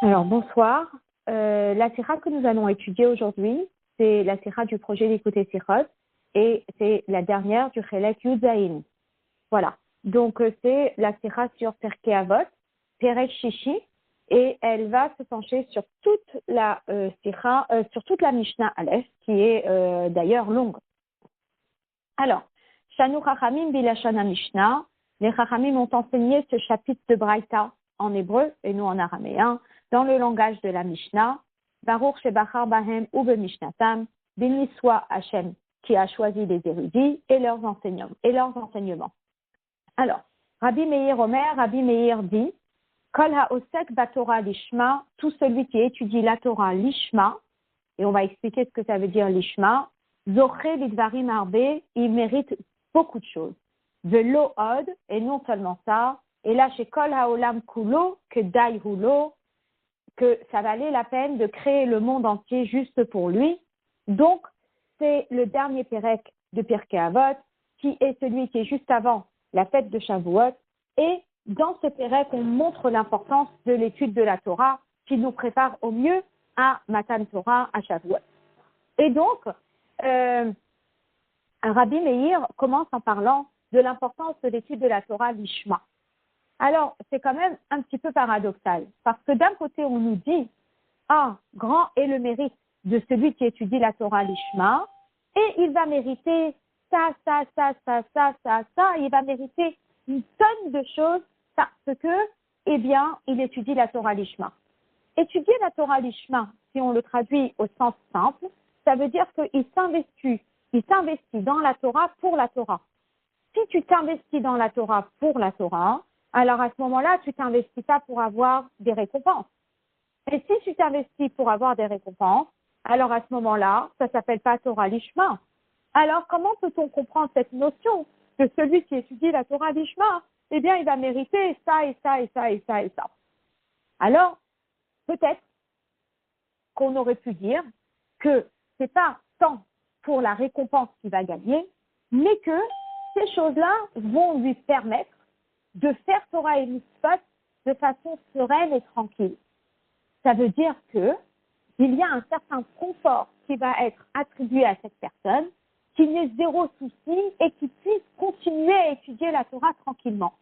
Alors, bonsoir. La sira que nous allons étudier aujourd'hui, c'est la sira du projet d'écouter Sirot et c'est la dernière du Chelek Yudzaïn. Voilà. Donc, c'est la sira sur Perkei Avot, Perek Shishi, et elle va se pencher sur toute la sira, sur toute la Mishnah Aleph, qui est d'ailleurs longue. Alors, Shanu Chachamim Bilashana Mishnah, les Chachamim ont enseigné ce chapitre de Braïta en hébreu et nous en araméen, dans le langage de la Mishnah, Baruch Shebachar Bahem ou Bemishnatam, béni soit Hachem qui a choisi les érudits et leurs enseignements. Alors, Rabbi Meir Omer, Rabbi Meir dit, Kol ha'osek baTorah lishma, tout celui qui étudie la Torah lishma, et on va expliquer ce que ça veut dire lishma, Zoché lidvarim arbe, il mérite beaucoup de choses. Velo od, et non seulement ça, et là chez Kol ha'olam kulo, que dai hulo, que ça valait la peine de créer le monde entier juste pour lui. Donc, c'est le dernier Pérec de Pirkei Avot, qui est celui qui est juste avant la fête de Shavuot. Et dans ce Pérec, on montre l'importance de l'étude de la Torah, qui nous prépare au mieux à Matan Torah, à Shavuot. Et donc, Rabbi Meir commence en parlant de l'importance de l'étude de la Torah l'Ishma. Alors, c'est quand même un petit peu paradoxal, parce que d'un côté, on nous dit « Ah, grand est le mérite de celui qui étudie la Torah l'Ishma, et il va mériter ça, il va mériter une tonne de choses parce que, eh bien, il étudie la Torah l'Ishma. » Étudier la Torah l'Ishma, si on le traduit au sens simple, ça veut dire qu'il s'investit dans la Torah pour la Torah. Si tu t'investis dans la Torah pour la Torah, alors à ce moment-là, tu t'investis pas pour avoir des récompenses. Et si tu t'investis pour avoir des récompenses, alors à ce moment-là, ça s'appelle pas Torah Lishma. Alors comment peut-on comprendre cette notion que celui qui étudie la Torah Lishma, eh bien, il va mériter ça et ça et ça et ça et ça. Alors, peut-être qu'on aurait pu dire que c'est pas tant pour la récompense qu'il va gagner, mais que ces choses-là vont lui permettre de faire Torah et Mitzvot de façon sereine et tranquille. Ça veut dire que il y a un certain confort qui va être attribué à cette personne, qu'il n'ait zéro souci et qu'il puisse continuer à étudier la Torah tranquillement.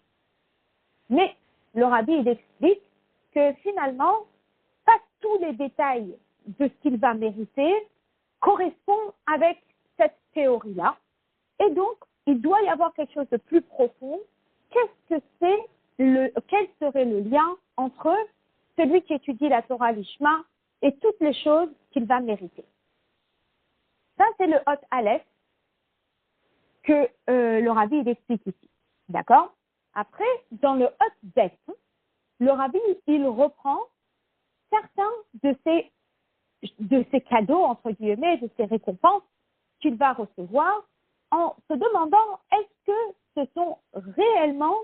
Mais le Rabbi, il explique que finalement, pas tous les détails de ce qu'il va mériter correspondent avec cette théorie-là. Et donc, il doit y avoir quelque chose de plus profond. Quel serait le lien entre celui qui étudie la Torah l'Ishma et toutes les choses qu'il va mériter? Ça, c'est le Hot Aleph que le Rabbi il explique ici. D'accord? Après, dans le Hot Bet, le Rabbi, il reprend certains de ces cadeaux, entre guillemets, de ces récompenses qu'il va recevoir en se demandant est-ce que ce sont réellement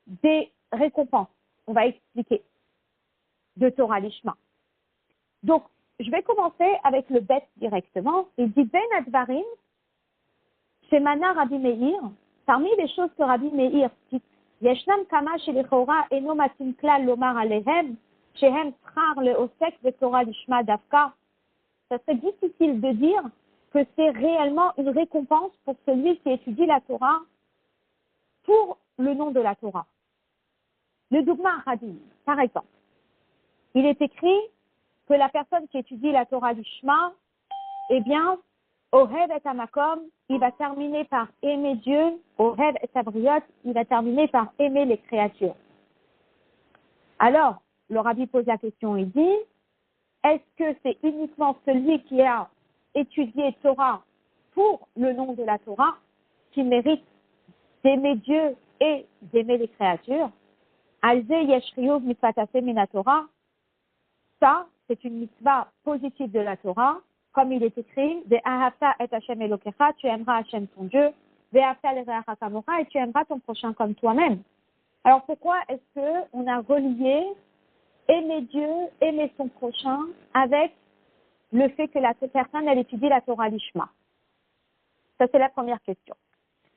des récompenses. On va expliquer de Torah Lishma. Donc, je vais commencer avec le bet directement. Il dit Ben Advarim, chez Mana Rabbi Meir, parmi les choses que Rabbi Meir cite, Yeshnam Kama chez les Chora Eno Matim Klal Lomar Alehem, Shehem Tchar le Osek de Torah Lishma Davka. Ça serait difficile de dire que c'est réellement une récompense pour celui qui étudie la Torah pour le nom de la Torah. Le Dougma Rabbi, par exemple, il est écrit que la personne qui étudie la Torah Lishma, eh bien, Ohev et Amakom, il va terminer par aimer Dieu, Ohev et Abriot, il va terminer par aimer les créatures. Alors, le Rabbi pose la question, il dit, est-ce que c'est uniquement celui qui a étudié Torah pour le nom de la Torah qui mérite d'aimer Dieu et d'aimer les créatures? Alze yeshriyuv mitzvatase mina Torah. Ça, c'est une mitzvah positive de la Torah, comme il est écrit, Ve'ahavta et Hashem Elokecha, tu aimeras Hashem ton Dieu, Ve'ahavta le'reacha kamocha, et tu aimeras ton prochain comme toi-même. Alors pourquoi est-ce qu'on a relié aimer Dieu, aimer son prochain, avec le fait que la personne, elle étudie la Torah Lishma? Ça, c'est la première question.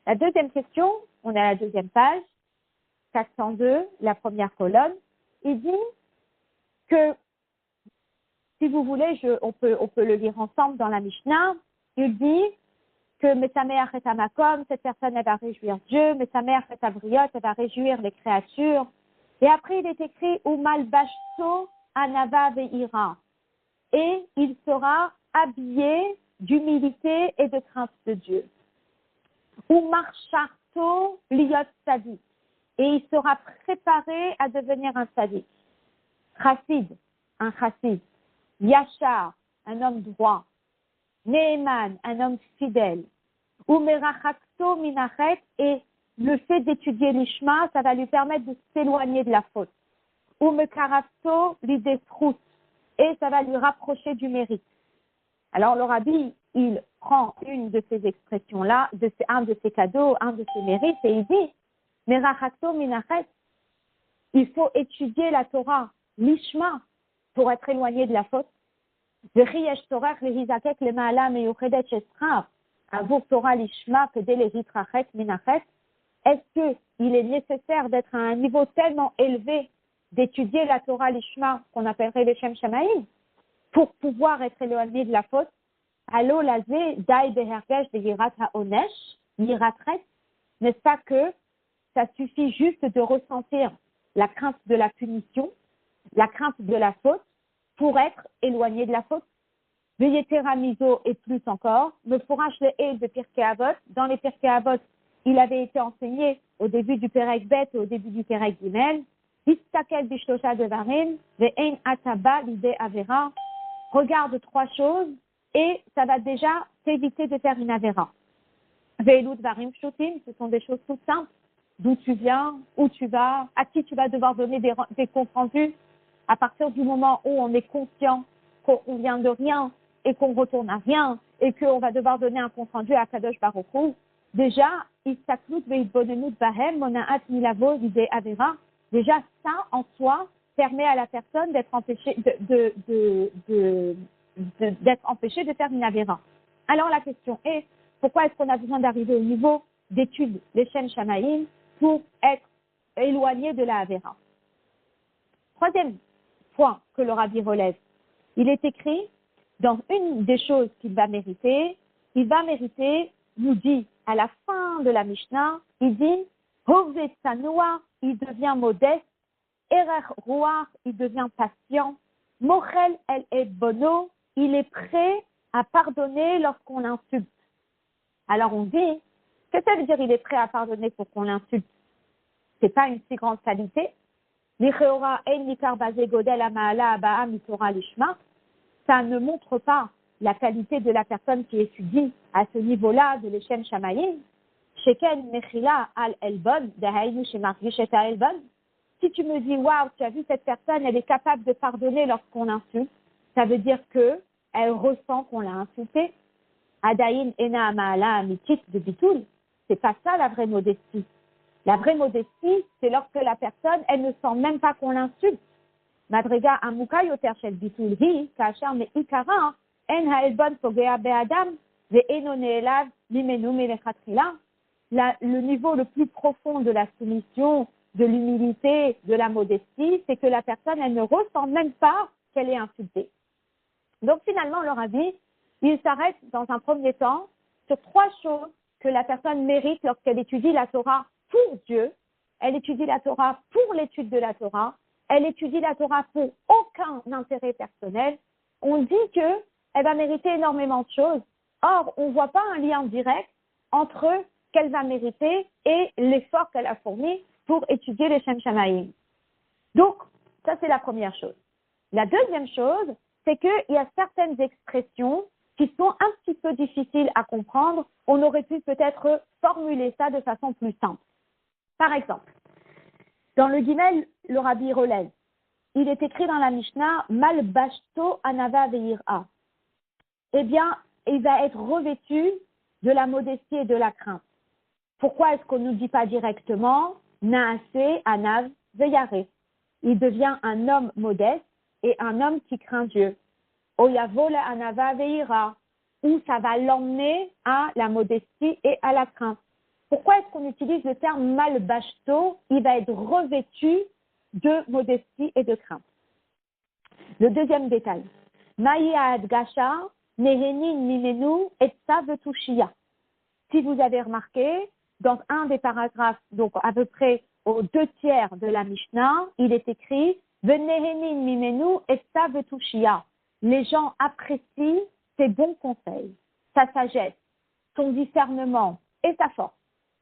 La deuxième question, on est à la deuxième page, 402, la première colonne, il dit que, si vous voulez, on peut le lire ensemble dans la Mishnah. Il dit que Mesameach et Amakom, cette personne, elle va réjouir Dieu, Mesameach et Avriot, elle va réjouir les créatures. Et après, il est écrit Umal Bashto Anava Veira. Et il sera habillé d'humilité et de crainte de Dieu. Umar Sharto Liot Tzadik. Et il sera préparé à devenir un tzadik. Chassid, un chassid. Yashar, un homme droit. Neeman, un homme fidèle. Umerachakto Minachet, et le fait d'étudier l'ishma, ça va lui permettre de s'éloigner de la faute. Umekarafto Lidesrut, et ça va lui rapprocher du mérite. Alors le rabbi, il prend une de ces expressions-là, un de ces cadeaux, un de ces mérites, et il dit, Merachakto Minachet, il faut étudier la Torah, l'ishma, pour être éloigné de la faute. Est-ce qu'il est nécessaire d'être à un niveau tellement élevé d'étudier la Torah l'ishma, qu'on appellerait les Shem Shamaïm, pour pouvoir être éloigné de la faute? Allo lazé dai behergesh de yirat haonesh, yiratret, n'est-ce pas que ça suffit juste de ressentir la crainte de la punition, la crainte de la faute, pour être éloigné de la faute? Veyetera miso et plus encore, me fourrache le et de Pirkei Avot. Dans les Pirkei Avot, il avait été enseigné au début du Perek Bet et au début du Perek Gimel. Istakel bishlosha devarim, ve'ein ataba l'idée avera. Regarde trois choses et ça va déjà t'éviter de faire une avera. Ve'elu dvarim pshutim, ce sont des choses toutes simples. D'où tu viens, où tu vas, à qui tu vas devoir donner des comptes rendus. À partir du moment où on est conscient qu'on vient de rien et qu'on retourne à rien et qu'on va devoir donner un compte rendu à Kadosh Baruch Hu, déjà, déjà ça en soi permet à la personne d'être empêchée d'être empêchée de faire une avéra. Alors la question est, pourquoi est-ce qu'on a besoin d'arriver au niveau d'étude les Shem Shamaïm pour être éloigné de la avéra? Troisième point que le rabbi relève, il est écrit dans une des choses qu'il va mériter, nous dit à la fin de la Mishnah, il dit Hoveh Tanoa, il devient modeste, Erer Roar, il devient patient, Mochel El Et Bono, il est prêt à pardonner lorsqu'on l'insulte. Alors on dit, qu'est-ce que ça veut dire il est prêt à pardonner pour qu'on l'insulte? C'est pas une si grande qualité. Ça ne montre pas la qualité de la personne qui étudie à ce niveau-là de l'Eshem Shamayim. Sheken Mechila al Elbon, Dahainu Shemargish et Elbon. Si tu me dis, waouh, tu as vu cette personne, elle est capable de pardonner lorsqu'on l'insulte, ça veut dire que elle ressent qu'on l'a insultée. Adaïn Ena Amaala Amitit de Bitoul. C'est pas ça la vraie modestie. La vraie modestie, c'est lorsque la personne, elle ne sent même pas qu'on l'insulte. Madrega amuka yoter shel bitul hi, kasher me'ikara, en ha'elbon pogea be'adam, ve'eno ne'elav limenu melechatchila. Le niveau le plus profond de la soumission, de l'humilité, de la modestie, c'est que la personne, elle ne ressent même pas qu'elle est insultée. Donc finalement, le rabbi, il s'arrête dans un premier temps sur trois choses que la personne mérite lorsqu'elle étudie la Torah pour Dieu, elle étudie la Torah pour l'étude de la Torah, elle étudie la Torah pour aucun intérêt personnel. On dit qu'elle va mériter énormément de choses. Or, on ne voit pas un lien direct entre qu'elle va mériter et l'effort qu'elle a fourni pour étudier les Shem Shamaïm. Donc, ça c'est la première chose. La deuxième chose, c'est qu'il y a certaines expressions qui sont un petit peu difficiles à comprendre. On aurait pu peut-être formuler ça de façon plus simple. Par exemple, dans le Gimel, le rabbi relève, il est écrit dans la Mishnah, Mal bashto anava veira. Eh bien, il va être revêtu de la modestie et de la crainte. Pourquoi est-ce qu'on ne nous dit pas directement, Naase anav veyare? Il devient un homme modeste et un homme qui craint Dieu. Oyavo la anava veira, où ça va l'emmener à la modestie et à la crainte. Pourquoi est-ce qu'on utilise le terme malbashto? Il va être revêtu de modestie et de crainte. Le deuxième détail. Maïa Adgasha, Nehenin Mimenu, Etsa Vetushia. Si vous avez remarqué, dans un des paragraphes, donc à peu près aux 2/3 de la Mishnah, il est écrit Venehenin Mimenu, Etsa Vetushia. Les gens apprécient ses bons conseils, sa sagesse, son discernement et sa force.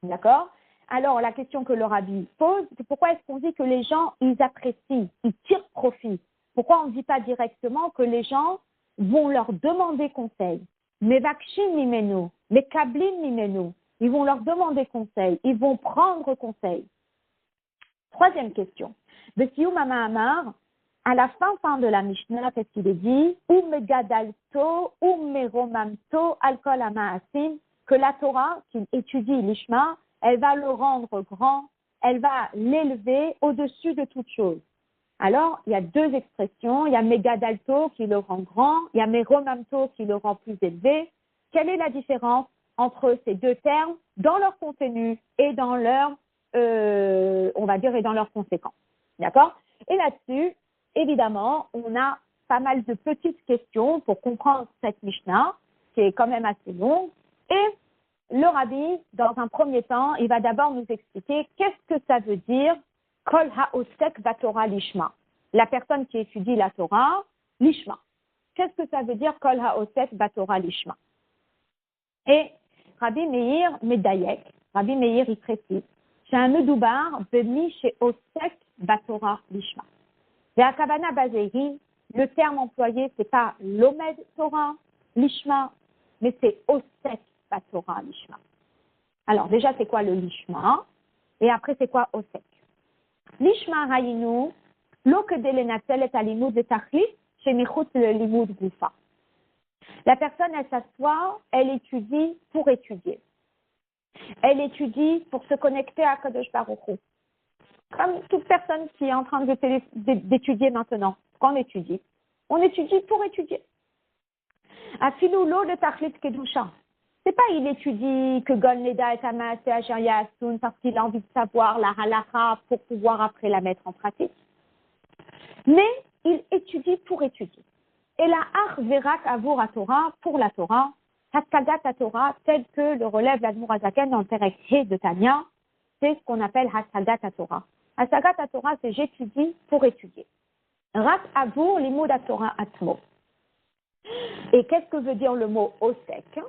D'accord? Alors, la question que le rabbi pose, c'est pourquoi est-ce qu'on dit que les gens, ils apprécient, ils tirent profit? Pourquoi on ne dit pas directement que les gens vont leur demander conseil? Mais vakshin mimenu, mais kablin mimenu, ils vont leur demander conseil, ils vont prendre conseil. Troisième question. Besiou Mama Amar, à la fin de la Mishnah, qu'est-ce qu'il est dit? Gadalto, meromamto, alkol amaasim, que la Torah, qui étudie l'Ishma, elle va le rendre grand, elle va l'élever au-dessus de toute chose. Alors, il y a deux expressions, il y a Megadalto qui le rend grand, il y a Meromamto qui le rend plus élevé. Quelle est la différence entre ces deux termes dans leur contenu et dans leur, on va dire, et dans leurs conséquences? D'accord? Et là-dessus, évidemment, on a pas mal de petites questions pour comprendre cette Mishnah, qui est quand même assez longue. Et le rabbi, dans un premier temps, il va d'abord nous expliquer qu'est-ce que ça veut dire Kol ha'osek baTorah lishma. La personne qui étudie la Torah, lishma. Qu'est-ce que ça veut dire Kol ha'osek baTorah lishma? Et Rabbi Meir Medayek, Rabbi Meir il précise, c'est un medoubar bemi chez osek baTorah lishma. Et à Kavana Bazehi, le terme employé, c'est pas l'omed Torah lishma, mais c'est osek baTorah lishma. Alors déjà, c'est quoi le lishma? Et après, c'est quoi osek? Lishma hayinu, lo kedelenatel et alimud de tachlit, chez michut le limud gufa. La personne, elle s'assoit, elle étudie pour étudier. Elle étudie pour se connecter à Kadosh Baruch Hu. Comme toute personne qui est en train d'étudier maintenant. Quand on étudie pour étudier. Afilou lo de tachlit kedusha. C'est pas il étudie que Gon Leda et Tamas et Ageria Asun parce qu'il a envie de savoir la halakha pour pouvoir après la mettre en pratique. Mais il étudie pour étudier. Et la Ach Verak Avur à Torah pour la Torah, Haskagat à Torah, tel que le relève l'Admur Azaken dans le Perek He de Tanya, c'est ce qu'on appelle Haskagat à Torah. Haskagat à Torah, c'est j'étudie pour étudier. Rak Avur Limud à Torah Atmo. Et qu'est-ce que veut dire le mot Osek?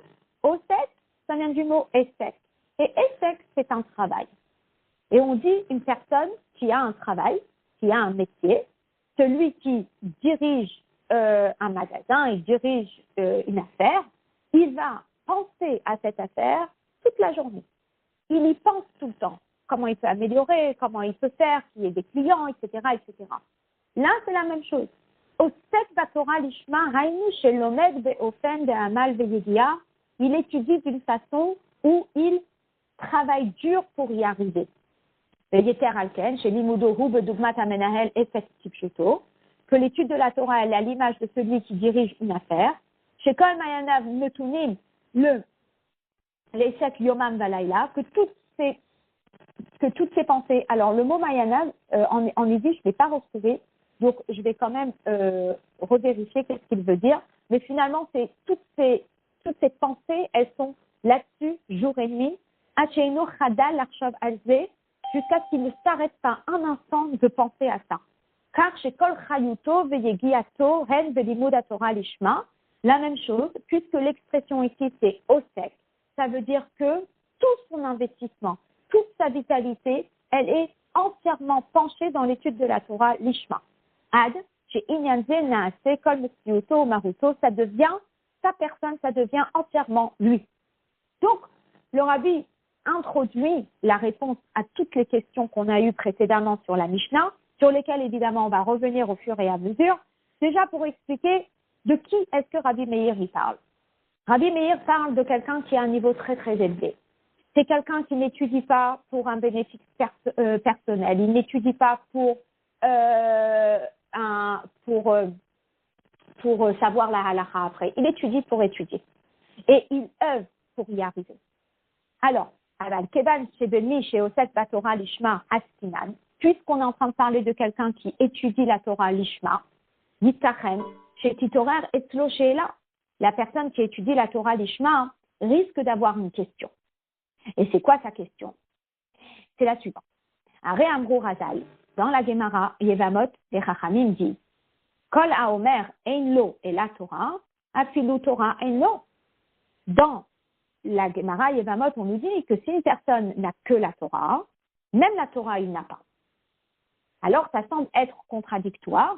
Osek, ça vient du mot Esek. Et Esek, c'est un travail. Et on dit une personne qui a un travail, qui a un métier, celui qui dirige un magasin, il dirige une affaire, il va penser à cette affaire toute la journée. Il y pense tout le temps. Comment il peut améliorer, comment il peut faire, qu'il y ait des clients, etc., etc. Là, c'est la même chose. Osek baTorah lishma hainu shelomed be'ofen be'amal ve'yegia. Il étudie d'une façon où il travaille dur pour y arriver. Yeter alken, chez Limudohu bedugmat amenahel effectif chuto, que l'étude de la Torah elle est à l'image de celui qui dirige une affaire. Chez Kol Mayanav Metunim, l'Eshek Yomam Valaila, que toutes ces pensées. Alors, le mot Mayanav, en yiddish, je ne l'ai pas retrouvé, donc je vais quand même revérifier qu'est-ce qu'il veut dire. Mais finalement, c'est toutes ces pensées, elles sont là-dessus, jour et nuit. Acheino Chada Larshov Alze, jusqu'à ce qu'il ne s'arrête pas un instant de penser à ça. Car chez Kol Chayuto Veyegiato Hen Velimud Torah Lishma, la même chose, puisque l'expression ici c'est Osek, ça veut dire que tout son investissement, toute sa vitalité, elle est entièrement penchée dans l'étude de la Torah Lishma. Ad, chez Inyanze Naase Kol Metsiuto Maruto, ça devient sa personne, ça devient entièrement lui. Donc, le rabbi introduit la réponse à toutes les questions qu'on a eues précédemment sur la Mishnah, sur lesquelles évidemment on va revenir au fur et à mesure, déjà pour expliquer de qui est-ce que Rabbi Meir y parle. Rabbi Meir parle de quelqu'un qui a un niveau très très élevé. C'est quelqu'un qui n'étudie pas pour un bénéfice personnel, il n'étudie pas pour savoir la halakha après, il étudie pour étudier. Et il œuvre pour y arriver. Alors, Kevan Shebeni chez Osek Batorah Lishma Askinan, puisqu'on est en train de parler de quelqu'un qui étudie la Torah Lishma, Yittachen, chez Titorer et là. La personne qui étudie la Torah Lishma risque d'avoir une question. Et c'est quoi sa question? C'est la suivante. Aré Amrou Razal, dans la Gemara, Yevamot, les Chachamim disent Kol Haomer ein lo et la Torah, afilu Torah ein lo. Dans la Gemara Yevamot, on nous dit que si une personne n'a que la Torah, même la Torah, il n'a pas. Alors, ça semble être contradictoire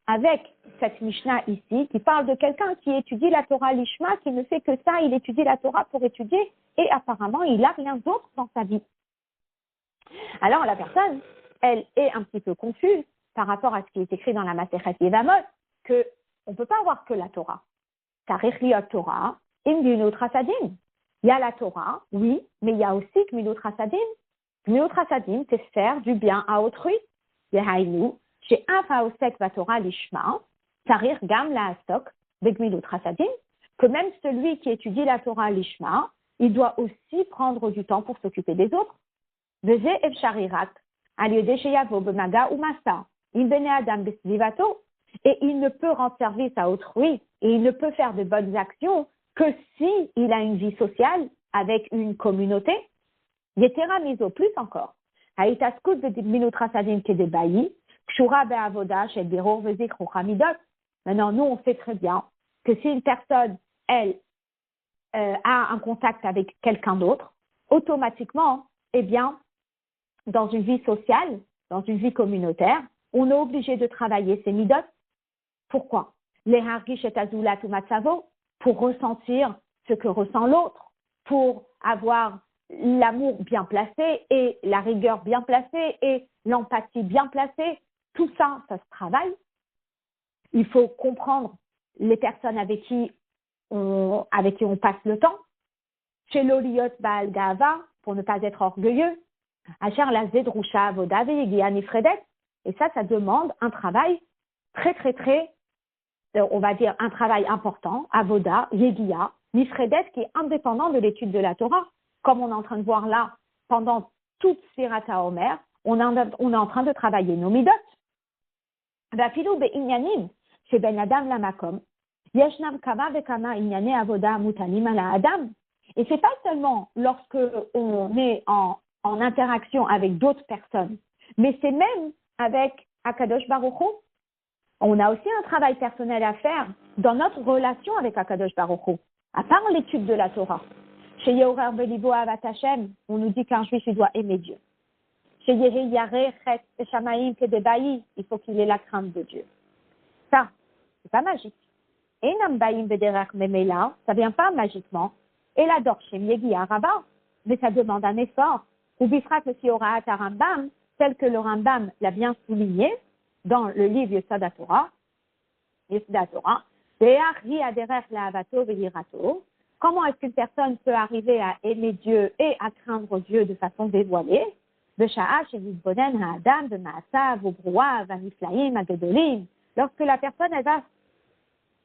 avec cette Mishnah ici qui parle de quelqu'un qui étudie la Torah Lishma, qui ne fait que ça, il étudie la Torah pour étudier et apparemment, il n'a rien d'autre dans sa vie. Alors, la personne, elle est un petit peu confuse par rapport à ce qui est écrit dans la Masechet Yevamot, que on ne peut pas avoir que la Torah. Tarich liot Torah, im gmilut chasadim. Il y a la Torah, oui, mais il y a aussi gmilut chasadim. Gmilut chasadim, c'est faire du bien à autrui. Yehainu, chez Af haosek vaTorah lishma, tarich gam laastok begmilut chasadim, que même celui qui étudie la Torah lishma, il doit aussi prendre du temps pour s'occuper des autres. Veze efsharirak, aliode sheyavo bemaga ou masa, il bene adam besvivato, et il ne peut rendre service à autrui, et il ne peut faire de bonnes actions que si il a une vie sociale avec une communauté. Yetera miso, plus encore. Haïtaskut begmilut chasadim kedebayi, kshura be'avoda shel birur vezikru chamidot. Maintenant, nous, on sait très bien que si une personne, elle, a un contact avec quelqu'un d'autre, automatiquement, eh bien, dans une vie sociale, dans une vie communautaire, on est obligé de travailler ses midot. Pourquoi? Les hargish et azulat ou matzavo, pour ressentir ce que ressent l'autre, pour avoir l'amour bien placé et la rigueur bien placée et l'empathie bien placée. Tout ça, ça se travaille. Il faut comprendre les personnes avec qui on passe le temps. Chez l'oliot baal gava, pour ne pas être orgueilleux. Asher la zedrusha avoda veyegia nifredet. Et ça demande un travail très, on va dire un travail important, avoda, yegia, nifredet, qui est indépendant de l'étude de la Torah. Comme on est en train de voir là, pendant toute Sirat HaOmer, on est en train de travailler nos midot. Vafilu be'inyanim, chez Ben Adam lamakom, yeshnam kama vekama inyane avoda mutanim ala Adam. Et c'est pas seulement lorsque on est en interaction avec d'autres personnes, mais c'est même avec Akadosh Baruch Hu. On a aussi un travail personnel à faire dans notre relation avec Akadosh Baruch Hu, à part l'étude de la Torah. Chez Yehorer Belibo Avat Hashem, on nous dit qu'un juif, il doit aimer Dieu. Chez Yehi Yareh Chet Shamaim Kedebayi, il faut qu'il ait la crainte de Dieu. Ça, c'est pas magique. Et Nambaim Bederach Memela, ça vient pas magiquement. Et la Dorchem Yegia Rabba, mais ça demande un effort. Ou Bifrat le Sioraat Rambam, tel que le Rambam l'a bien souligné dans le livre Yesod HaTorah, Be'achri Aderech La'avato Ve'yirato. Comment est-ce qu'une personne peut arriver à aimer Dieu et à craindre Dieu de façon dévoilée? Lorsque la personne, elle va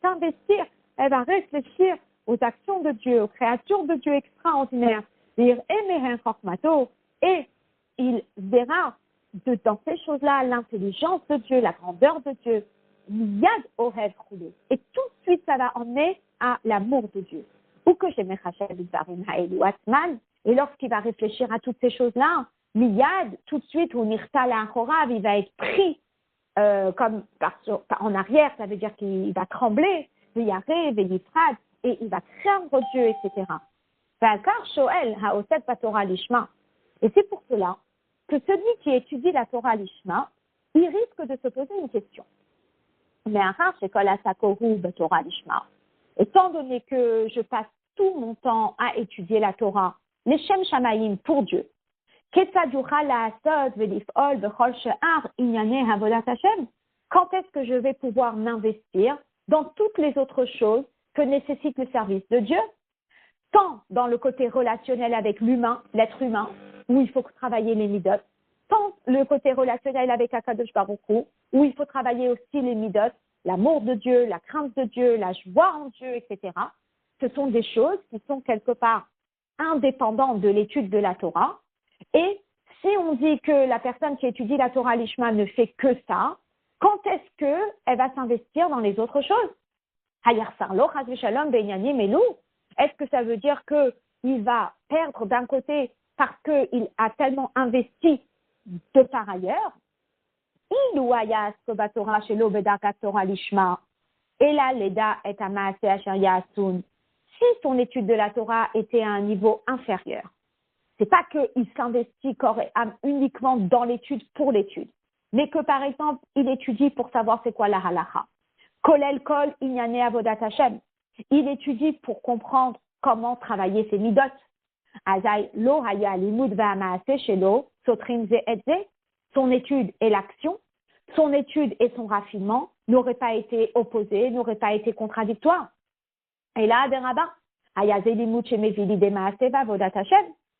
s'investir, elle va réfléchir aux actions de Dieu, aux créatures de Dieu extraordinaires, et il verra dans ces choses-là l'intelligence de Dieu, la grandeur de Dieu, yad ohev roulé. Et tout de suite, ça va emmener à l'amour de Dieu. Ou que j'ai et lorsqu'il va réfléchir à toutes ces choses-là, miyad, tout de suite, ou nirta la'achorav, il va être pris comme en arrière, ça veut dire qu'il va trembler, veyareh, veyifrad, et il va craindre Dieu, etc. Et c'est pour cela que celui qui étudie la Torah Lishma, il risque de se poser une question. Mais étant donné que je passe tout mon temps à étudier la Torah, les Shem Shamayim pour Dieu, quand est-ce que je vais pouvoir m'investir dans toutes les autres choses que nécessite le service de Dieu, tant dans le côté relationnel avec l'humain, l'être humain, où il faut travailler les midot, tant le côté relationnel avec Akadosh Baruch Hu, où il faut travailler aussi les midot, l'amour de Dieu, la crainte de Dieu, la joie en Dieu, etc. Ce sont des choses qui sont quelque part indépendantes de l'étude de la Torah. Et si on dit que la personne qui étudie la Torah Lishma ne fait que ça, quand est-ce qu'elle va s'investir dans les autres choses? Est-ce que ça veut dire qu'il va perdre d'un côté parce qu'il a tellement investi de par ailleurs? Si son étude de la Torah était à un niveau inférieur, c'est pas qu'il s'investit uniquement dans l'étude pour l'étude, mais que par exemple, il étudie pour savoir c'est quoi la halacha. Kolel kol inyane avodat Hashem. Il étudie pour comprendre comment travailler ses midot. Azai lo haya limud va'amaase shelo sotrim ze et ze. Son étude et l'action, son étude et son raffinement n'auraient pas été opposés, n'auraient pas été contradictoires. Et là,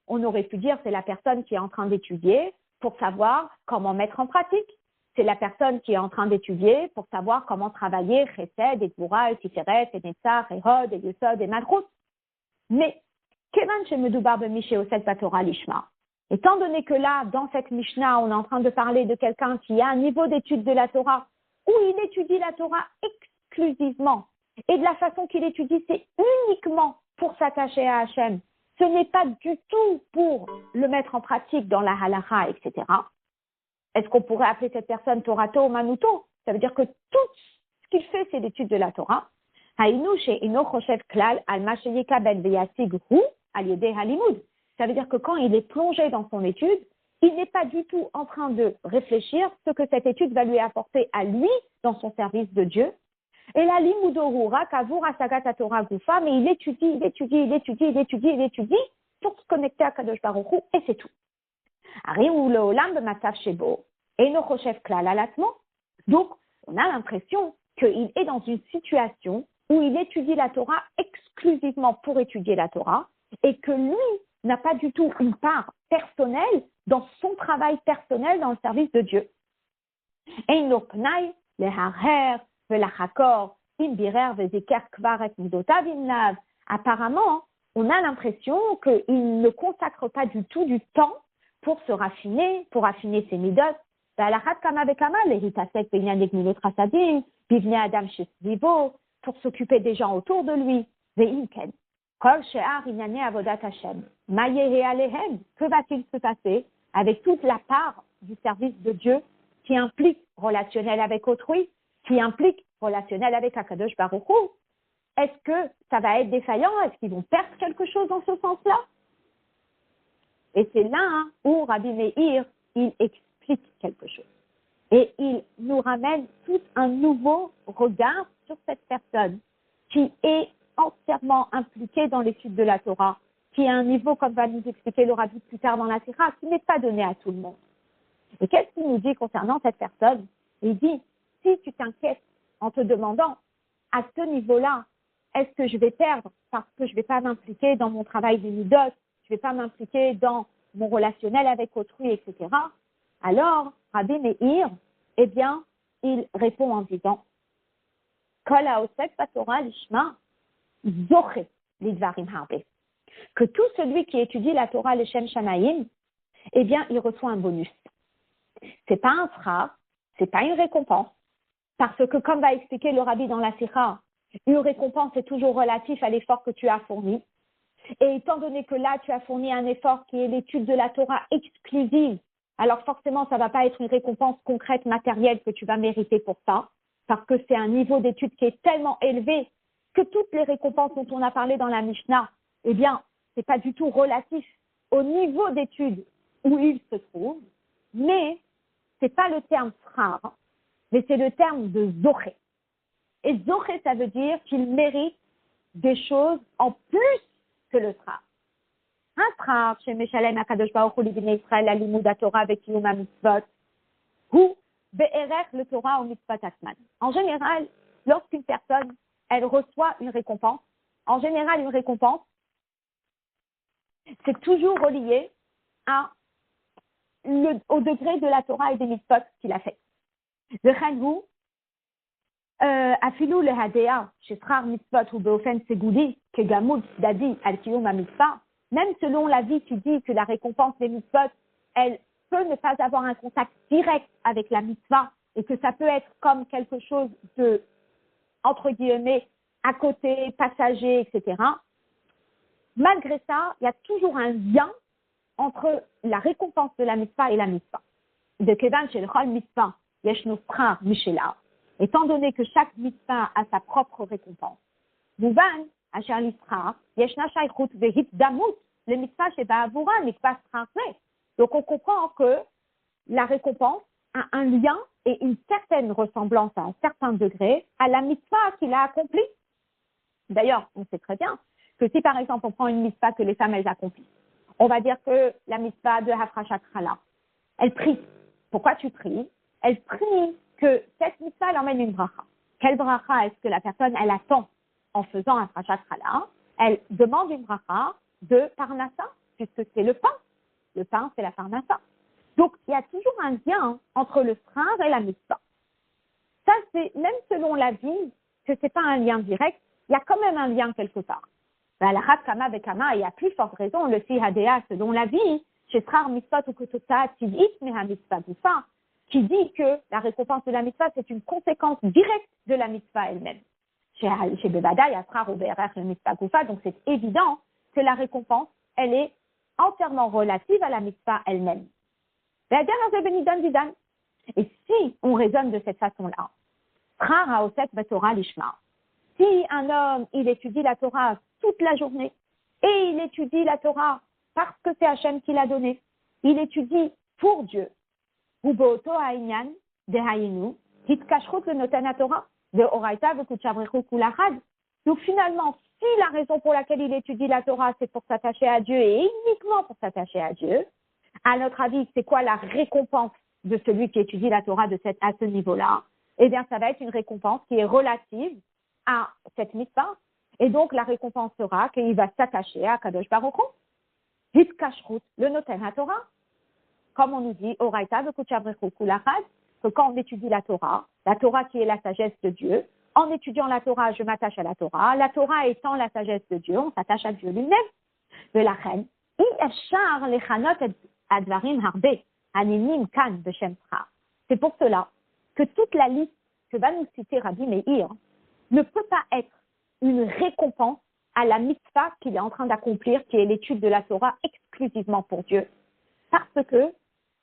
on aurait pu dire c'est la personne qui est en train d'étudier pour savoir comment mettre en pratique. C'est la personne qui est en train d'étudier pour savoir comment travailler Chesed, et Gvura, et Tiferet, et Netzach, et Hod, et Yesod, et Malchut. Mais, Kevan Shemedubar b'Mishe Osek Batorah Lishma. Étant donné que là, dans cette Mishnah, on est en train de parler de quelqu'un qui a un niveau d'étude de la Torah, où il étudie la Torah exclusivement, et de la façon qu'il étudie, c'est uniquement pour s'attacher à Hachem. Ce n'est pas du tout pour le mettre en pratique dans la halacha, etc. Est-ce qu'on pourrait appeler cette personne Torato ou Manuto? Ça veut dire que tout ce qu'il fait, c'est l'étude de la Torah. Ça veut dire que quand il est plongé dans son étude, il n'est pas du tout en train de réfléchir ce que cette étude va lui apporter à lui dans son service de Dieu. Et la limudohura kavura sagata Torah gufa, mais il étudie pour se connecter à Kadosh Baruch Hu, et c'est tout. Donc, on a l'impression qu'il est dans une situation où il étudie la Torah exclusivement pour étudier la Torah et que lui n'a pas du tout une part personnelle dans son travail personnel dans le service de Dieu. Apparemment, on a l'impression qu'il ne consacre pas du tout du temps pour se raffiner, pour affiner ses midot. Pour s'occuper des gens autour de lui. Que va-t-il se passer avec toute la part du service de Dieu qui implique relationnel avec autrui, qui implique relationnel avec Akadosh Baruch Hu? Est-ce que ça va être défaillant? Est-ce qu'ils vont perdre quelque chose dans ce sens-là? Et c'est là où Rabbi Meir, il explique quelque chose. Et il nous ramène tout un nouveau regard sur cette personne qui est entièrement impliquée dans l'étude de la Torah, qui a un niveau, comme va nous expliquer le Rabbi plus tard dans la Sira, qui n'est pas donné à tout le monde. Et qu'est-ce qu'il nous dit concernant cette personne? Il dit, si tu t'inquiètes en te demandant, à ce niveau-là, est-ce que je vais perdre parce que je ne vais pas m'impliquer dans mon travail de midot, je ne vais pas m'impliquer dans mon relationnel avec autrui, etc. Alors, Rabbi Meir, eh bien, il répond en disant, Kol haosek batorah lishma, zoche lidvarim harbe. Que tout celui qui étudie la Torah l'Shem Shamaim, eh bien, il reçoit un bonus. C'est pas un sra, c'est pas une récompense, parce que comme va expliquer le Rabbi dans la Sikha, une récompense est toujours relative à l'effort que tu as fourni. Et étant donné que là, tu as fourni un effort qui est l'étude de la Torah exclusive, alors forcément, ça ne va pas être une récompense concrète, matérielle que tu vas mériter pour ça, parce que c'est un niveau d'étude qui est tellement élevé que toutes les récompenses dont on a parlé dans la Mishnah, eh bien, ce n'est pas du tout relatif au niveau d'étude où il se trouve, mais ce n'est pas le terme srar, mais c'est le terme de zoché. Et zoché, ça veut dire qu'il mérite des choses en plus que le srar. Un srar, chez Meshalem Akadosh Baruch Hu Libnei Israël, la limud Torah avec Kiyum HaMitzvot, ou be'erech le Torah au mitzvot atman. En général, lorsqu'une personne, elle reçoit une récompense, en général, une récompense, c'est toujours relié au degré de la Torah et des mitzvot qu'il a fait. V'chen afilou lehadea shesrar mitzvot ou beofen segudi kegamud dadi al kiyum hamitzvah. Même selon l'avis qui dit que la récompense des mitzvot, elle peut ne pas avoir un contact direct avec la mitzvah, et que ça peut être comme quelque chose de, entre guillemets, à côté, passager, etc., malgré ça, il y a toujours un lien entre la récompense de la mitzvah et la mitzvah. De Kevan chez le Chol mitzvah, yeshnu schar mishela. Étant donné que chaque mitzvah a sa propre récompense. Mouvan, asher l'ishchar, yeshna shaychut vehit damut, le mitzvah sheba avura, mikvah schar. Donc on comprend que la récompense a un lien et une certaine ressemblance à un certain degré à la mitzvah qu'il a accomplie. D'ailleurs, on sait très bien que si par exemple on prend une mitzvah que les femmes elles accomplissent, on va dire que la mitzvah de Hafrashat Chala, elle prie. Pourquoi tu pries? Elle prie que cette mitzvah elle emmène une bracha. Quelle bracha est-ce que la personne elle attend en faisant Hafrashat Chala? Elle demande une bracha de Parnassa, puisque c'est le pain. Le pain, c'est la Parnassa. Donc, il y a toujours un lien entre le schar et la mitzvah. Ça, c'est, même selon la vie, que c'est pas un lien direct, il y a quand même un lien quelque part. La kama bekama, il y a plus forte raison, le si hadea, selon la vie, chez schar mitzvah ou kotota tivit meha mitzvah gufa, qui dit que la récompense de la mitzvah, c'est une conséquence directe de la mitzvah elle-même. Chez Bevada, il y a schar ou be'erach le mitzvah gufa, donc c'est évident que la récompense, elle est entièrement relative à la mitzvah elle-même. Et si on raisonne de cette façon-là, si un homme, il étudie la Torah toute la journée, et il étudie la Torah parce que c'est Hachem qui l'a donné, il étudie pour Dieu, donc finalement, si la raison pour laquelle il étudie la Torah, c'est pour s'attacher à Dieu et uniquement pour s'attacher à Dieu, à notre avis, c'est quoi la récompense de celui qui étudie la Torah à ce niveau-là? Eh bien, ça va être une récompense qui est relative à cette mitzvah. Et donc, la récompense sera qu'il va s'attacher à Kadosh Baruch Hu. Hit kashrut, le noten à Torah. Comme on nous dit, Oraita v'kuchavrechu kulachad, que quand on étudie la Torah qui est la sagesse de Dieu, en étudiant la Torah, je m'attache à la Torah étant la sagesse de Dieu, on s'attache à Dieu lui-même. De la reine, c'est pour cela que toute la liste que va nous citer Rabbi Meir ne peut pas être une récompense à la mitzvah qu'il est en train d'accomplir, qui est l'étude de la Torah exclusivement pour Dieu. Parce que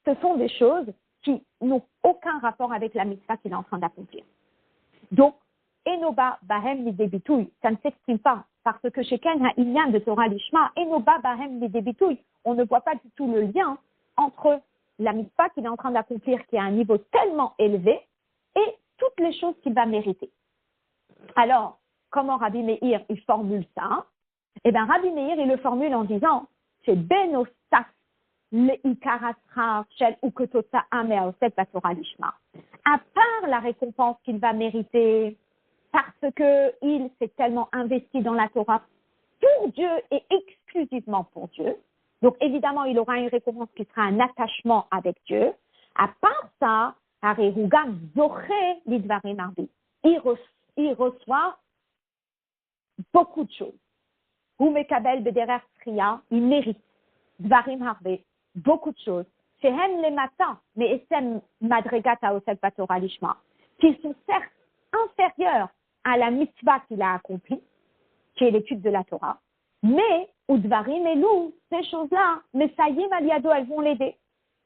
ce sont des choses qui n'ont aucun rapport avec la mitzvah qu'il est en train d'accomplir. Donc, Enoba Bahem Lidebitouy, ça ne s'exprime pas, parce que chez Ken Ha'inyan de Torah Lishma, Enoba Bahem Lidebitouy, on ne voit pas du tout le lien entre la mitzvah qu'il est en train d'accomplir, qui est à un niveau tellement élevé, et toutes les choses qu'il va mériter. Alors, comment Rabbi Meir il formule ça? Eh bien, Rabbi Meir il le formule en disant, c'est Benosaf le Ikarasra Shel Ukotota Ameaoset Batora Lishma. À part la récompense qu'il va mériter, parce qu'il s'est tellement investi dans la Torah pour Dieu et exclusivement pour Dieu. Donc, évidemment, il aura une récompense qui sera un attachement avec Dieu. À part ça, Harehugam Zoré Lidvarim Arbi. Il reçoit beaucoup de choses. Humekabel Bederer Sriya, il mérite Dvarim Harbe, beaucoup de choses. Shehem Lemata, mais Esem Madregata Osel Batora Lishma, qui sont certes inférieurs à la mitzvah qu'il a accomplie, qui est l'étude de la Torah, mais Udvarim Elou, ces choses-là, Mesayim Aliado, elles vont l'aider.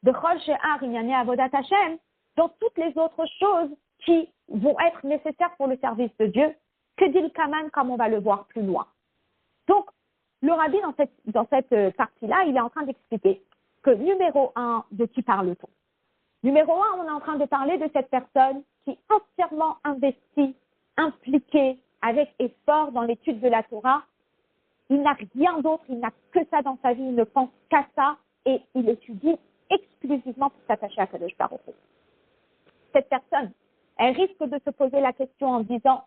De Chol She'ar Inyane Avodat Hashem, dans toutes les autres choses qui vont être nécessaires pour le service de Dieu, que dit le Kaman, comme on va le voir plus loin. Donc, le Rabbi, dans cette partie-là, il est en train d'expliquer que numéro 1, de qui parle-t-on? Numéro 1, on est en train de parler de cette personne qui est entièrement investie, impliquée, avec effort dans l'étude de la Torah. Il n'a rien d'autre, il n'a que ça dans sa vie, il ne pense qu'à ça, et il étudie exclusivement pour s'attacher à Kadosh Baruch Hu. Cette personne, elle risque de se poser la question en disant,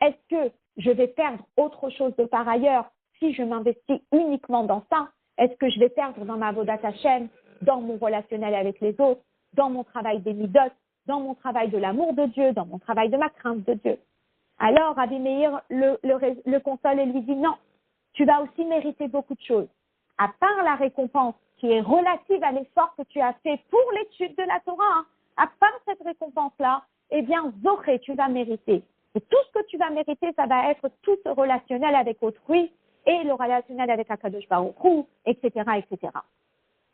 est-ce que je vais perdre autre chose de par ailleurs si je m'investis uniquement dans ça? Est-ce que je vais perdre dans ma Avodat Hashem, dans mon relationnel avec les autres, dans mon travail des midot, dans mon travail de l'amour de Dieu, dans mon travail de ma crainte de Dieu? Alors, Rabbi Meir le console et lui dit non, tu vas aussi mériter beaucoup de choses. À part la récompense qui est relative à l'effort que tu as fait pour l'étude de la Torah, À part cette récompense-là, eh bien, Zoché, tu vas mériter. Et tout ce que tu vas mériter, ça va être tout ce relationnel avec autrui et le relationnel avec Akadosh Baruch Hu, etc., etc.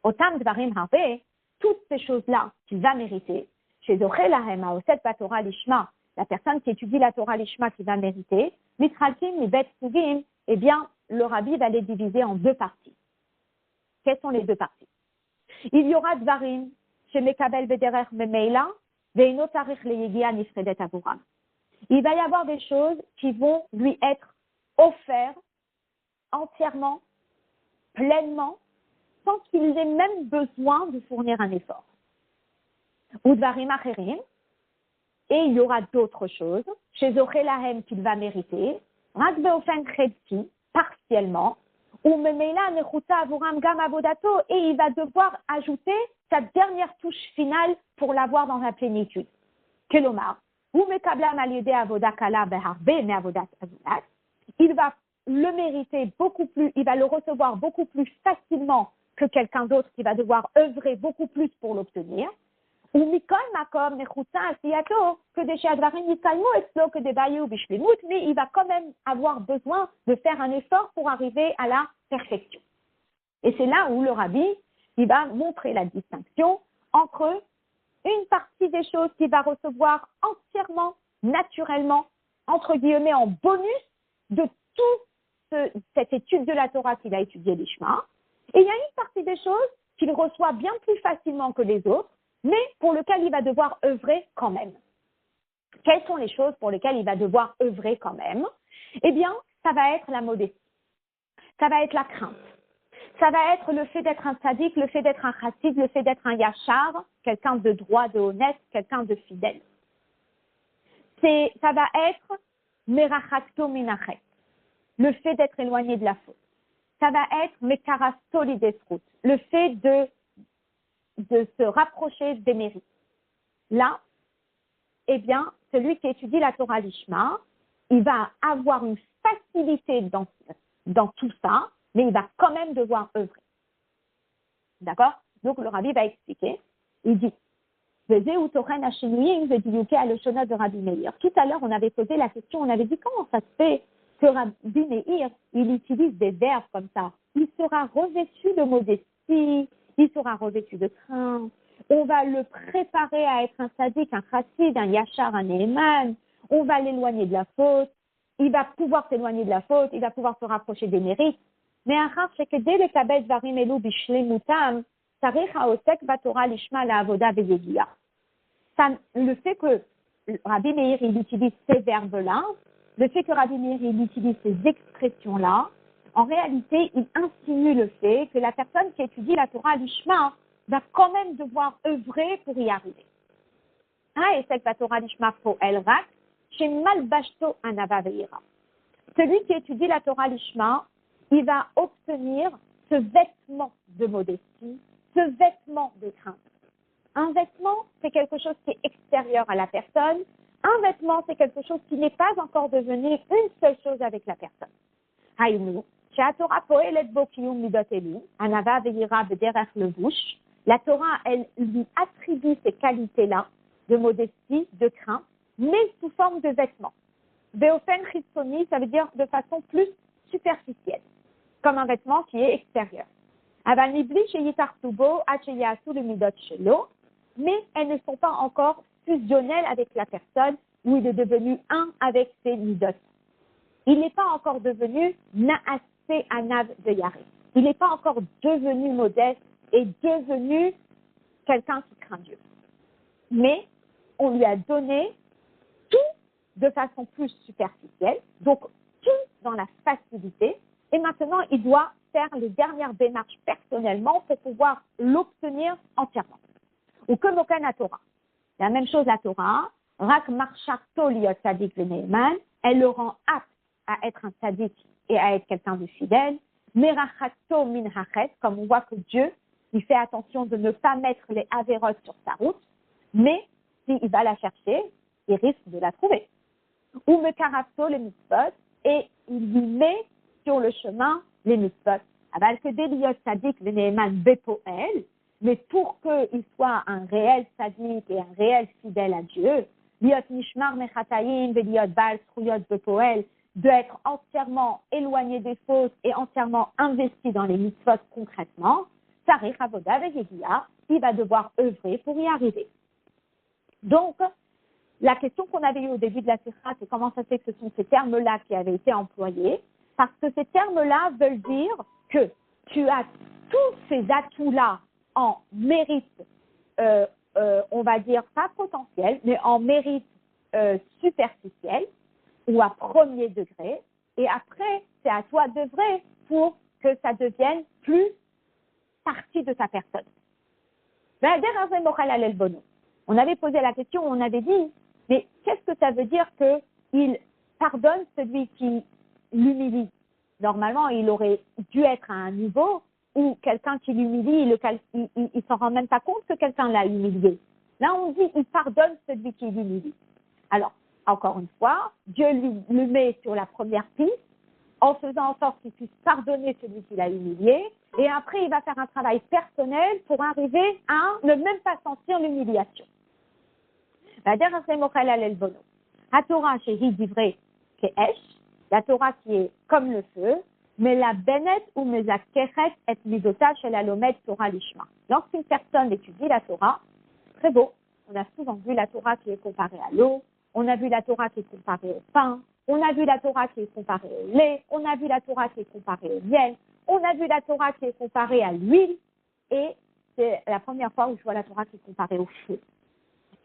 Otam Dvarim Harbe, toutes ces choses-là, tu vas mériter. Chez Zoché Lahem, Aoset Batora Lishma, la personne qui étudie la Torah Lishma qui va mériter, Mitralkim, Libet Sugim, eh bien, le Rabbi va les diviser en deux parties. Quelles sont les deux parties? Il y aura Dvarim, chez Mekabel Bederer Memeila, Veino Tarich Leyegia Nifredet Avuram. Il va y avoir des choses qui vont lui être offertes entièrement, pleinement, sans qu'il ait même besoin de fournir un effort. Ou Dvarim Acherim, et il y aura d'autres choses, chez Zochelahem qu'il va mériter, Rak Beofen Chedki, partiellement, ou Memeila Nechuta Avuram Gam Avodato, et il va devoir ajouter sa dernière touche finale pour l'avoir dans la plénitude. Kelomar, ou Mekablam Aliede Avoda Kala Beharbe Me Avodat Azulat, il va le mériter beaucoup plus, il va le recevoir beaucoup plus facilement que quelqu'un d'autre qui va devoir œuvrer beaucoup plus pour l'obtenir. Ou Mikol Makom Nechuta Asiyato, que des Shadvarim Yikalmu Exlo, que des Bayou Bishlimut, mais il va quand même avoir besoin de faire un effort pour arriver à la perfection. Et c'est là où le Rabbi, il va montrer la distinction entre une partie des choses qu'il va recevoir entièrement, naturellement, entre guillemets, en bonus de cette étude de la Torah qu'il a étudiée l'Ishma. Et il y a une partie des choses qu'il reçoit bien plus facilement que les autres, mais pour lesquelles il va devoir œuvrer quand même. Quelles sont les choses pour lesquelles il va devoir œuvrer quand même? Eh bien, ça va être la modestie. Ça va être la crainte. Ça va être le fait d'être un sadique, le fait d'être un chassid, le fait d'être un yachar, quelqu'un de droit, de honnête, quelqu'un de fidèle. Ça va être merachakto minachet, le fait d'être éloigné de la faute. Ça va être mekarasto lidesrut, le fait de se rapprocher des mérites. Là, eh bien, celui qui étudie la Torah Lishma, il va avoir une facilité dans tout ça, mais il va quand même devoir œuvrer. D'accord? Donc, le Rabbi va expliquer. Il dit, tout à l'heure, on avait posé la question, on avait dit, comment ça se fait que Rabbi Meir, il utilise des verbes comme ça? Il sera revêtu de modestie, il sera revêtu de crainte. On va le préparer à être un sadique, un chassid, un yachar, un néman. On va l'éloigner de la faute. Il va pouvoir s'éloigner de la faute. Il va pouvoir se rapprocher des mérites. Mais c'est que dès le kabel varim elu bishlemutam, tarich haosek batora lishma la avoda veyegia. Le fait que Rabbi Meir il utilise ces verbes-là, le fait que Rabbi Meir il utilise ces expressions-là, en réalité, il insinue le fait que la personne qui étudie la Torah Lishma va quand même devoir œuvrer pour y arriver. Et c'est que la Torah Lishma po'el rak, chez malbashto anava veira. Celui qui étudie la Torah Lishma, il va obtenir ce vêtement de modestie, ce vêtement de crainte. Un vêtement, c'est quelque chose qui est extérieur à la personne. Un vêtement, c'est quelque chose qui n'est pas encore devenu une seule chose avec la personne. La Torah, elle lui attribue ces qualités-là de modestie, de crainte, mais sous forme de vêtements. Beofen chitsoni, ça veut dire de façon plus superficielle, comme un vêtement qui est extérieur. Mais elles ne sont pas encore fusionnelles avec la personne où il est devenu un avec ses midot. Il n'est pas encore devenu naasé anav de yari. Il n'est pas encore devenu modeste et devenu quelqu'un qui craint Dieu. Mais on lui a donné tout de façon plus superficielle, donc tout dans la facilité, et maintenant il doit faire les dernières démarches personnellement pour pouvoir l'obtenir entièrement. Ou comme aucun à Torah. La même chose à Torah, Rak marcharto liot tzadik v'neiman, elle le rend apte à être un tzadik et à être quelqu'un de fidèle. Merachatto min hachet, comme on voit que Dieu, il fait attention de ne pas mettre les avérotes sur sa route, mais s'il va la chercher, il risque de la trouver. Ou mekarato les mitzvot, et il lui met sur le chemin les mitzvot. Aval que des liot tzadik v'neiman bepoel, mais pour qu'il soit un réel sadique et un réel fidèle à Dieu, liot nishmar mechatayim veliot bal zchuyot bepoel, d'être entièrement éloigné des fautes et entièrement investi dans les mitzvot concrètement, sarich avoda veyegia, il va devoir œuvrer pour y arriver. Donc, la question qu'on avait eue au début de la sikha, c'est comment ça se fait que ce sont ces termes-là qui avaient été employés, parce que ces termes-là veulent dire que tu as tous ces atouts-là en mérite, on va dire pas potentiel, mais en mérite superficiel ou à premier degré, et après, c'est à toi d'œuvrer pour que ça devienne plus partie de ta personne. On avait posé la question, on avait dit, mais qu'est-ce que ça veut dire qu'il pardonne celui qui l'humilie? Normalement, il aurait dû être à un niveau où quelqu'un qui l'humilie, il s'en rend même pas compte que quelqu'un l'a humilié. Là, on dit, il pardonne celui qui l'humilie. Alors, encore une fois, Dieu lui met sur la première piste en faisant en sorte qu'il puisse pardonner celui qui l'a humilié. Et après, il va faire un travail personnel pour arriver à ne même pas sentir l'humiliation. La Torah la Torah qui est comme le feu, mais la benet ou mezakeret et midota shel halomed Torah lishma. Lorsqu'une personne étudie la Torah, très beau, on a souvent vu la Torah qui est comparée à l'eau, on a vu la Torah qui est comparée au pain, on a vu la Torah qui est comparée au lait, on a vu la Torah qui est comparée au miel, on a vu la Torah qui est comparée à l'huile, et c'est la première fois où je vois la Torah qui est comparée au feu.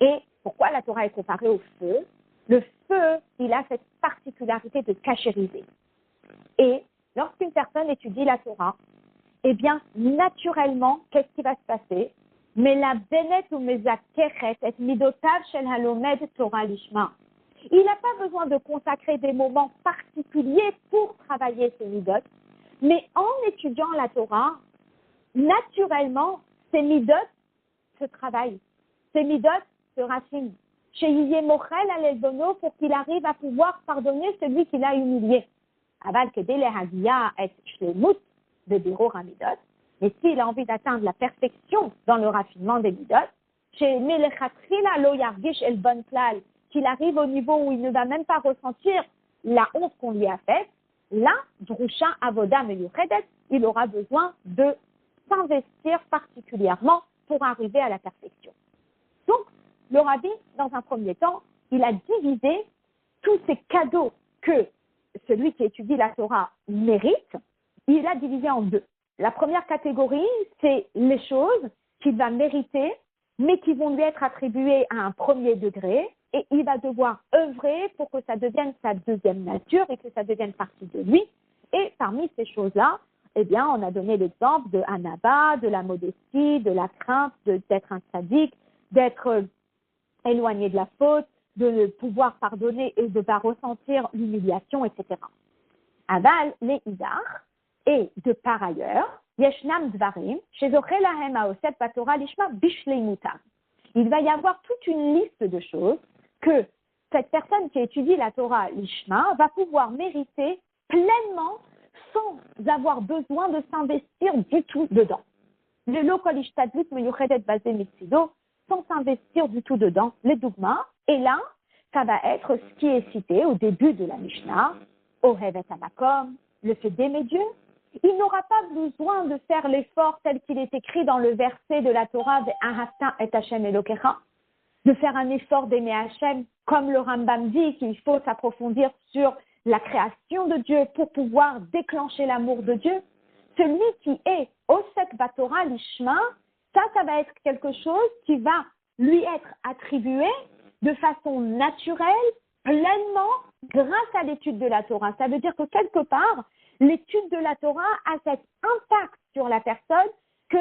Et pourquoi la Torah est comparée au feu? Le feu, il a cette particularité de cachériser. Et lorsqu'une personne étudie la Torah, eh bien, naturellement, qu'est-ce qui va se passer? Mais la benet ou mezakeret et midotav shel halomed Torah lishma. Il n'a pas besoin de consacrer des moments particuliers pour travailler ses midot, mais en étudiant la Torah, naturellement, ces midot se travaillent, ces midot se raffinent. Chez Yiyé Mochel à l'Elbono pour qu'il arrive à pouvoir pardonner celui qui l'a humilié. Aval que délai hagia et shlemut de biro ramidot. Mais s'il a envie d'atteindre la perfection dans le raffinement des midot, chez Melechatrila lo yargish el bon klal, qu'il arrive au niveau où il ne va même pas ressentir la honte qu'on lui a faite, là, drusha avoda meyuchedet, il aura besoin de s'investir particulièrement pour arriver à la perfection. Donc, le rabbi, dans un premier temps, il a divisé tous ces cadeaux que celui qui étudie la Torah mérite, il a divisé en deux. La première catégorie, c'est les choses qu'il va mériter, mais qui vont lui être attribuées à un premier degré, et il va devoir œuvrer pour que ça devienne sa deuxième nature et que ça devienne partie de lui. Et parmi ces choses-là, eh bien, on a donné l'exemple de Hanaba, de la modestie, de la crainte, d'être un tzaddik, d'être éloigné de la faute, de pouvoir pardonner et de ne pas ressentir l'humiliation, etc. Aval, les idar, et de par ailleurs, yeshnam dvarim, shezoche lahem haoset batorah lishma bishleimuta. Il va y avoir toute une liste de choses que cette personne qui étudie la Torah lishma va pouvoir mériter pleinement sans avoir besoin de s'investir du tout dedans. Le lokol ishtadlut meyuchedet basé mitsido, sans s'investir du tout dedans, les dogmas. Et là, ça va être ce qui est cité au début de la Mishnah, Ohev et Amakom, le fait d'aimer Dieu. Il n'aura pas besoin de faire l'effort tel qu'il est écrit dans le verset de la Torah, Ve'ahavta et Hashem Elokecha, de faire un effort d'aimer Hashem, comme le Rambam dit qu'il faut s'approfondir sur la création de Dieu pour pouvoir déclencher l'amour de Dieu. Celui qui est Osek Batorah Lishma, ça va être quelque chose qui va lui être attribué de façon naturelle, pleinement, grâce à l'étude de la Torah. Ça veut dire que quelque part, l'étude de la Torah a cet impact sur la personne que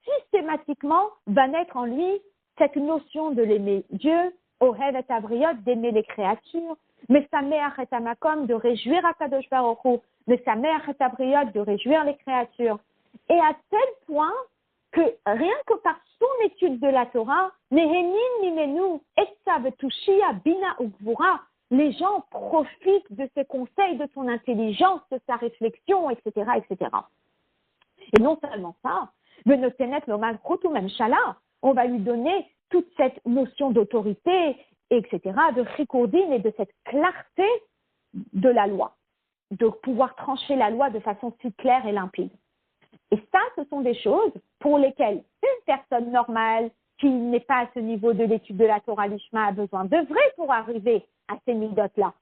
systématiquement va naître en lui cette notion de l'aimer Dieu, Ohev et Abriot, d'aimer les créatures, mais Sameach et Amakom, de réjouir Akadosh Baruch Hu, mais Sameach et Abriot, de réjouir les créatures. Et à tel point que rien que par son étude de la Torah, Nehemin Mimenu, Etzav Tushia Bina Ugvura, les gens profitent de ses conseils, de son intelligence, de sa réflexion, etc., etc. Et non seulement ça, Venotenet lomal chut même shala. On va lui donner toute cette notion d'autorité, etc., de chikourdine et de cette clarté de la loi, de pouvoir trancher la loi de façon si claire et limpide. Et ça, ce sont des choses pour lesquelles une personne normale qui n'est pas à ce niveau de l'étude de la Torah Lishma a besoin de vrai pour arriver à ces midotes-là.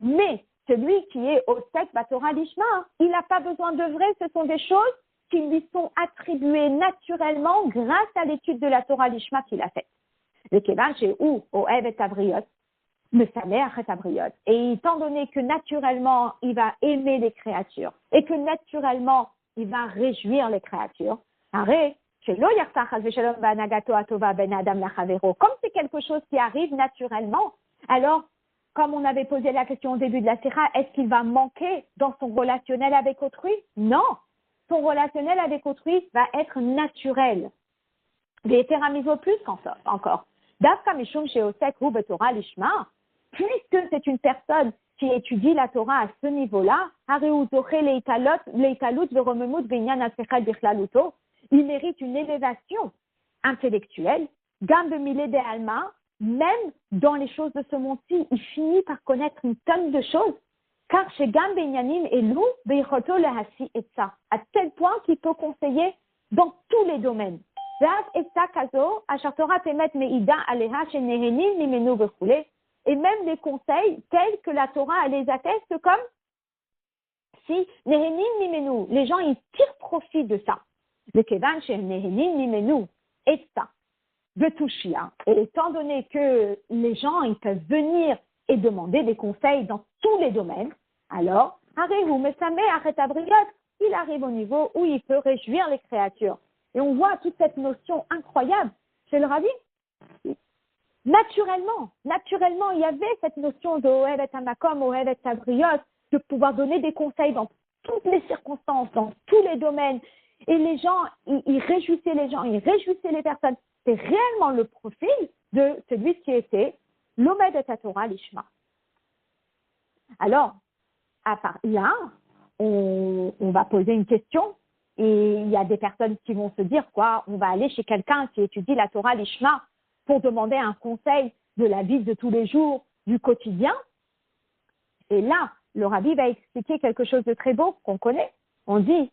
Mais celui qui est au sec Torah Lishma, il n'a pas besoin de vrai, ce sont des choses qui lui sont attribuées naturellement grâce à l'étude de la Torah Lishma qu'il a faite. Le Kevan, chez où, au Ev et Tabriot, le salaire est Tabriot. Et étant donné que naturellement, il va aimer les créatures et que naturellement, il va réjouir les créatures, arrête. Comme c'est quelque chose qui arrive naturellement, alors, comme on avait posé la question au début de la Sira, est-ce qu'il va manquer dans son relationnel avec autrui? Non. Son relationnel avec autrui va être naturel. Les teramiso plus encore. Puisque c'est une personne qui étudie la Torah à ce niveau-là, il mérite une élévation intellectuelle, même dans les choses de ce monde-ci, il finit par connaître une tonne de choses, car chez Gam Benyanim et Lou, à tel point qu'il peut conseiller dans tous les domaines. Et même les conseils tels que la Torah les atteste comme si Nehenim Nimenu, les gens ils tirent profit de ça. Le Kevan chez Nehenim Nimenu, et ça, de Touchia. Et étant donné que les gens ils peuvent venir et demander des conseils dans tous les domaines, alors, il arrive au niveau où il peut réjouir les créatures. Et on voit toute cette notion incroyable chez le Rabbi. Naturellement, il y avait cette notion de Ohev et Hamakom, Ohev et Tabriot, de pouvoir donner des conseils dans toutes les circonstances, dans tous les domaines. Et les gens, ils réjouissaient les gens, ils réjouissaient les personnes. C'est réellement le profil de celui qui était l'Omed et Torah Lishma. Alors, à part là, on va poser une question. Et il y a des personnes qui vont se dire quoi, on va aller chez quelqu'un qui étudie la Torah Lishma pour demander un conseil de la vie de tous les jours, du quotidien. Et là, le Rabbi va expliquer quelque chose de très beau qu'on connaît. On dit,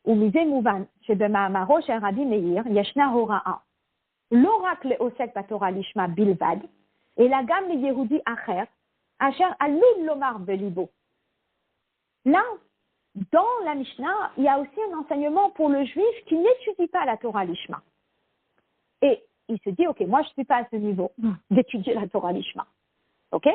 Umize Mouvan, chez Bema'amaro, chez Rabbi Meir, Yeshna Hora'a. L'oracle Osek Torah Lishma Bilvad, et la gamme les Yehudi Acher, Asher Alud Lomar Belibo. Là, dans la Mishnah, il y a aussi un enseignement pour le juif qui n'étudie pas la Torah Lishma. Et il se dit, ok, moi je ne suis pas à ce niveau d'étudier la Torah Lishma. Ok?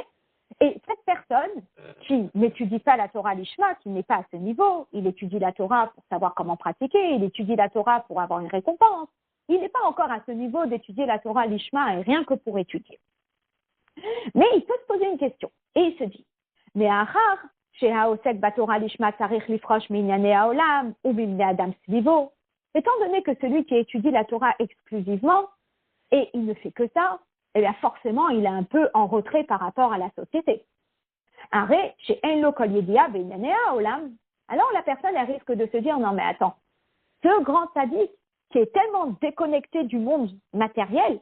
Et cette personne qui n'étudie pas la Torah Lishma, qui n'est pas à ce niveau, il étudie la Torah pour savoir comment pratiquer, il étudie la Torah pour avoir une récompense. Il n'est pas encore à ce niveau d'étudier la Torah Lishma et rien que pour étudier. Mais il peut se poser une question. Et il se dit, mais Achar, étant donné que celui qui étudie la Torah exclusivement, et il ne fait que ça, eh bien forcément, il est un peu en retrait par rapport à la société. Alors la personne elle risque de se dire, non mais attends, ce grand sadique qui est tellement déconnecté du monde matériel,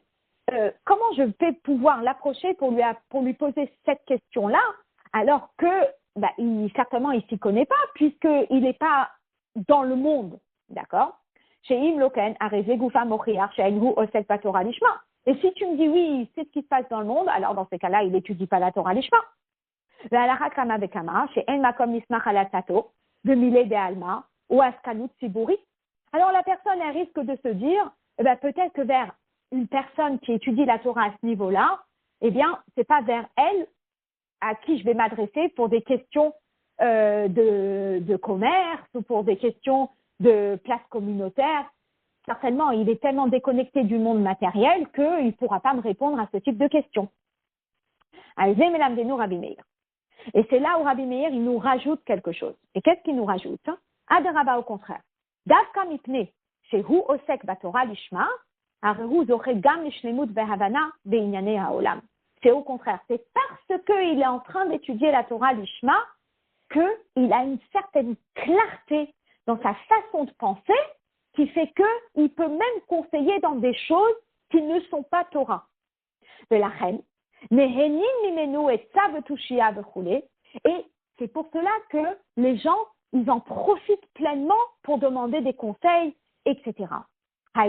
comment je vais pouvoir l'approcher pour lui poser cette question-là, alors que certainement il ne s'y connaît pas, puisqu'il n'est pas dans le monde, d'accord? Et si tu me dis oui, c'est ce qui se passe dans le monde, alors dans ces cas-là, il n'étudie pas la Torah Lishma. Alors la personne elle risque de se dire, peut-être que vers une personne qui étudie la Torah à ce niveau-là, eh bien, c'est pas vers elle à qui je vais m'adresser pour des questions de commerce ou pour des questions de place communautaire. Certainement, il est tellement déconnecté du monde matériel qu'il ne pourra pas me répondre à ce type de questions. Et c'est là où Rabbi Meir, il nous rajoute quelque chose. Et qu'est-ce qu'il nous rajoute? Adaraba, au contraire. Dafka mipne, shehu osek batorah lishma, arehu zoche gam lishlemut behavana beinyane haolam. C'est au contraire. C'est parce qu'il est en train d'étudier la Torah Lishma qu'il a une certaine clarté dans sa façon de penser qui fait qu'il peut même conseiller dans des choses qui ne sont pas Torah. De la reine, et c'est pour cela que les gens, ils en profitent pleinement pour demander des conseils, etc. À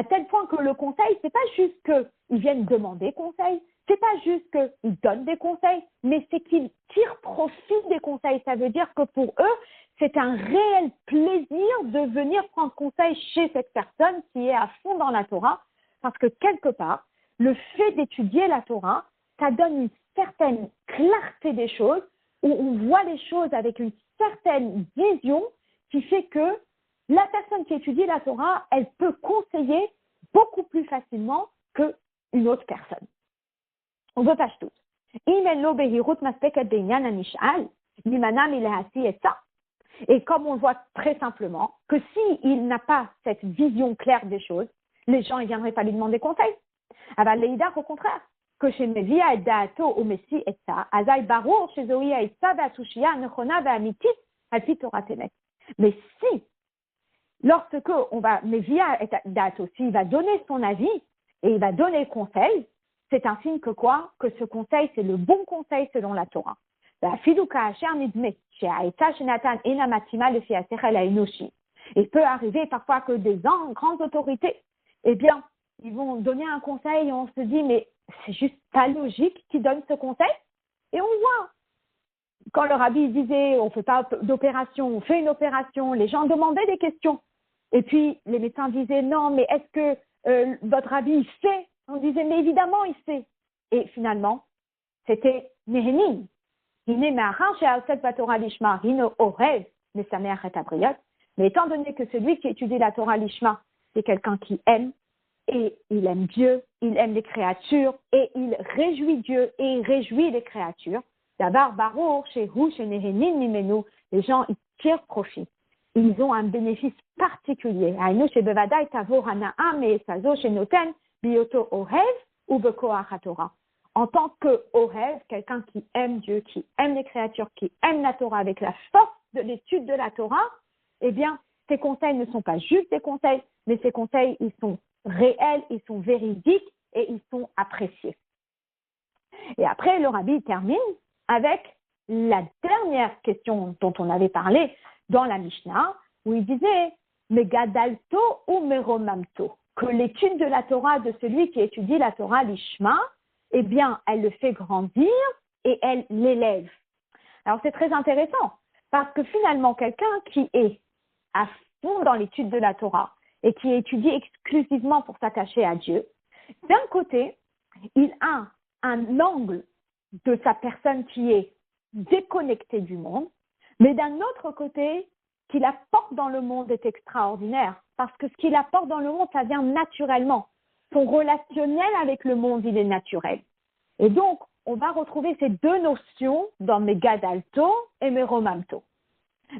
tel point que le conseil, c'est pas juste qu'ils viennent demander conseil, c'est pas juste qu'ils donnent des conseils, mais c'est qu'ils tirent profit des conseils. Ça veut dire que pour eux, c'est un réel plaisir de venir prendre conseil chez cette personne qui est à fond dans la Torah, parce que quelque part, le fait d'étudier la Torah, ça donne une certaine clarté des choses, où on voit les choses avec une certaine vision qui fait que la personne qui étudie la Torah, elle peut conseiller beaucoup plus facilement qu'une autre personne. On veut pas tout. Et comme on le voit très simplement, que s'il n'a pas cette vision claire des choses, les gens ne viendraient pas lui demander conseil. Alors, au contraire, que chez Mevia et Daato au Messie et ça, Azaï Barour, chez Zoïa et ça, Batushia, Nechona, Bamitit, Alpi Torah Temet. Mais si, lorsque on va, Mevia et Daato, s'il va donner son avis et il va donner le conseil, c'est un signe que quoi? Que ce conseil, c'est le bon conseil selon la Torah. Il peut arriver parfois que des grandes autorités, eh bien, ils vont donner un conseil et on se dit, mais c'est juste pas logique qu'ils donnent ce conseil. Et on voit, quand le rabbi disait, on fait pas d'opération, on fait une opération, les gens demandaient des questions. Et puis, les médecins disaient, non, mais est-ce que votre rabbi, il sait? On disait, mais évidemment, il sait. Et finalement, c'était Néhémie. Mais étant donné que celui qui étudie la Torah Lishma, c'est quelqu'un qui aime, et il aime Dieu, il aime les créatures, et il réjouit Dieu, et il réjouit les créatures. D'abord, Baruch, chez Hu, chez Nehenin, Mimenu, les gens, ils tirent profit. Ils ont un bénéfice particulier. Aïnou, chez Bevadai, Tavo, Hana'am, et Sazo, chez Noten, Bioto, Ohev, ou Bekoach HaTorah. En tant que Ohev, quelqu'un qui aime Dieu, qui aime les créatures, qui aime la Torah avec la force de l'étude de la Torah, eh bien, ces conseils ne sont pas juste des conseils, mais ces conseils, ils sont réels, ils sont véridiques et ils sont appréciés. Et après, le rabbi termine avec la dernière question dont on avait parlé dans la Mishnah, où il disait « Megadalto ou meromamto » que l'étude de la Torah de celui qui étudie la Torah l'Ishma, eh bien, elle le fait grandir et elle l'élève. Alors, c'est très intéressant, parce que finalement, quelqu'un qui est à fond dans l'étude de la Torah et qui étudie exclusivement pour s'attacher à Dieu, d'un côté, il a un angle de sa personne qui est déconnecté du monde, mais d'un autre côté, qu'il apporte dans le monde est extraordinaire, parce que ce qu'il apporte dans le monde, ça vient naturellement. Son relationnel avec le monde, il est naturel. Et donc, on va retrouver ces deux notions dans Megadalto et Meromamto.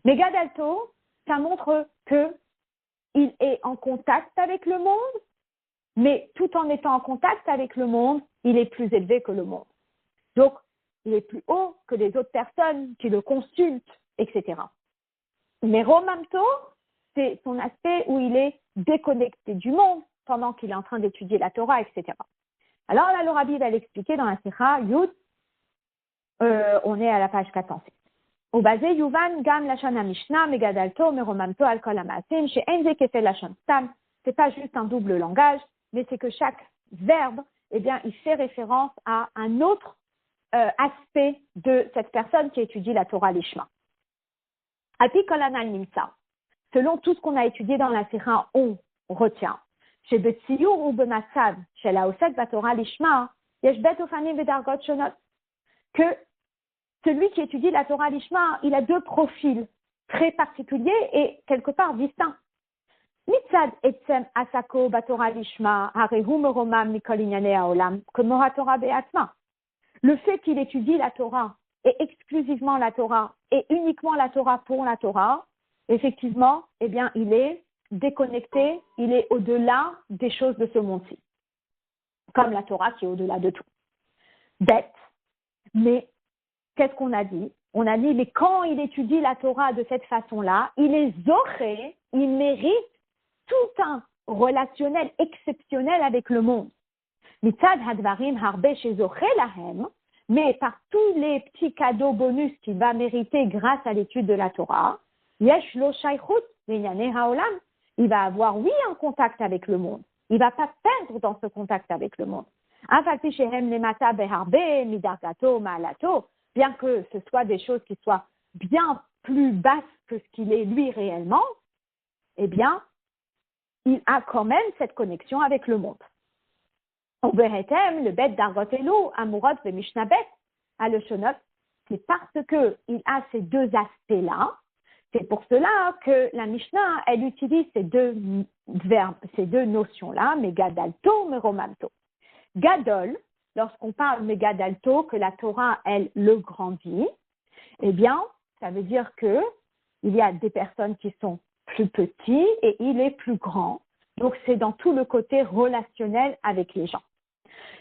Megadalto, ça montre qu'il est en contact avec le monde, mais tout en étant en contact avec le monde, il est plus élevé que le monde. Donc, il est plus haut que les autres personnes qui le consultent, etc. Meromamto, c'est son aspect où il est déconnecté du monde pendant qu'il est en train d'étudier la Torah, etc. Alors là, le rabbi va l'expliquer dans la Sikha Yud, on est à la page 406. Au basé Yuvan Gam Lashon Mishnah Megadalto Meromamto Al Kol Hamasim She'en Ze Kefel Lashon Stam. C'est pas juste un double langage, mais c'est que chaque verbe, eh bien, il fait référence à un autre aspect de cette personne qui étudie la Torah Lishma. Alpi Kol Hanal Nimtza. Selon tout ce qu'on a étudié dans la Sikha, on retient. Chez Betziyur ou Bematsav, chez la Osek Batorah Lishma, Yesh Bet Ofanim Vedargot Shonot, que celui qui étudie la Torah Lishma, il a deux profils très particuliers et quelque part distincts. Mitzad etzem asako batorah lishma, harehu meromam mikol inyane haolam, kemora Torah be'atma. Le fait qu'il étudie la Torah et exclusivement la Torah et uniquement la Torah pour la Torah, effectivement, eh bien, il est déconnecté, il est au-delà des choses de ce monde-ci. Comme la Torah qui est au-delà de tout. Bête, mais qu'est-ce qu'on a dit? on a dit, mais quand il étudie la Torah de cette façon-là, il est zoré, il mérite tout un relationnel exceptionnel avec le monde. Mitzad hadvarim harbe shezoche lahem, mais par tous les petits cadeaux bonus qu'il va mériter grâce à l'étude de la Torah, yesh lo shaychut le'inyanei haolam, il va avoir, oui, un contact avec le monde. Il ne va pas perdre dans ce contact avec le monde. Afalpi shehem lemata beharbe midargato ma'alato, bien que ce soit des choses qui soient bien plus basses que ce qu'il est lui réellement, eh bien, il a quand même cette connexion avec le monde. Ubehetem, le bet d'argotelu, amurot ve mishnabet, à le shonot, c'est parce qu'il a ces deux aspects-là, c'est pour cela que la Mishnah, elle utilise ces deux verbes, ces deux notions-là, megadalto, meromamto. Gadol, lorsqu'on parle megadalto, que la Torah, elle, le grandit, eh bien, ça veut dire que il y a des personnes qui sont plus petits et il est plus grand. Donc, c'est dans tout le côté relationnel avec les gens.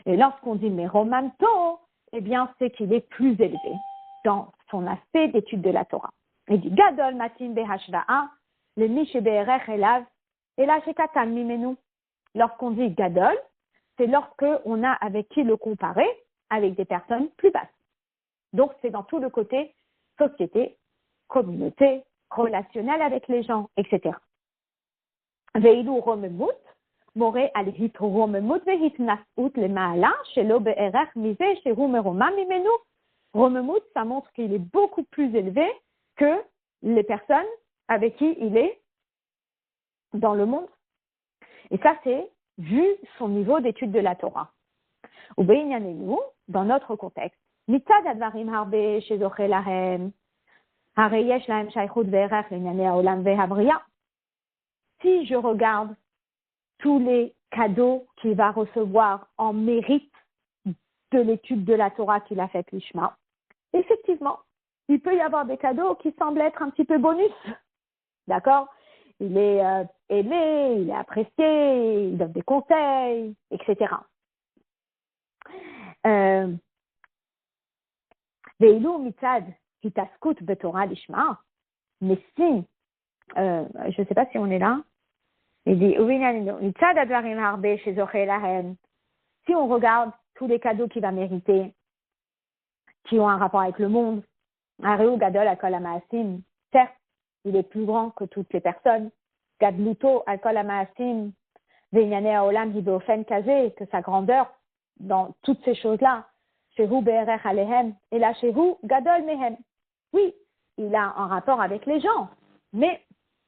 Et lorsqu'on dit meromamto, eh bien, c'est qu'il est plus élevé dans son aspect d'étude de la Torah. Il dit Gadol matim behashva'a, le miche be'erech elav, et là, shekatan mimenu. Lorsqu'on dit Gadol, c'est lorsqu'on a avec qui le comparer, avec des personnes plus basses. Donc, c'est dans tout le côté société, communauté, relationnel avec les gens, etc. Veilu romemut, moré al hit romemut vehit nas'ut le ma'ala, shelo be'erech mise shehu meroma mimenu. Romemut, ça montre qu'il est beaucoup plus élevé que les personnes avec qui il est dans le monde. Et ça, c'est vu son niveau d'étude de la Torah. Ou be'inyanenu, dans notre contexte, mitzad advarim harbe shezoche lahem, hare yesh lahem shaychut ve'erech l'inyanei haolam ve'havriya. Si je regarde tous les cadeaux qu'il va recevoir en mérite de l'étude de la Torah qu'il a faite l'Ishma, effectivement, il peut y avoir des cadeaux qui semblent être un petit peu bonus. D'accord? Il est aimé, il est apprécié, il donne des conseils, etc. Veilu mitzad hitaskut betorah l'Ishma, mais si, je ne sais pas si on est là, il dit, si on regarde tous les cadeaux qu'il va mériter, qui ont un rapport avec le monde, certes, il est plus grand que toutes les personnes, que sa grandeur dans toutes ces choses-là, et là, oui, il a un rapport avec les gens, mais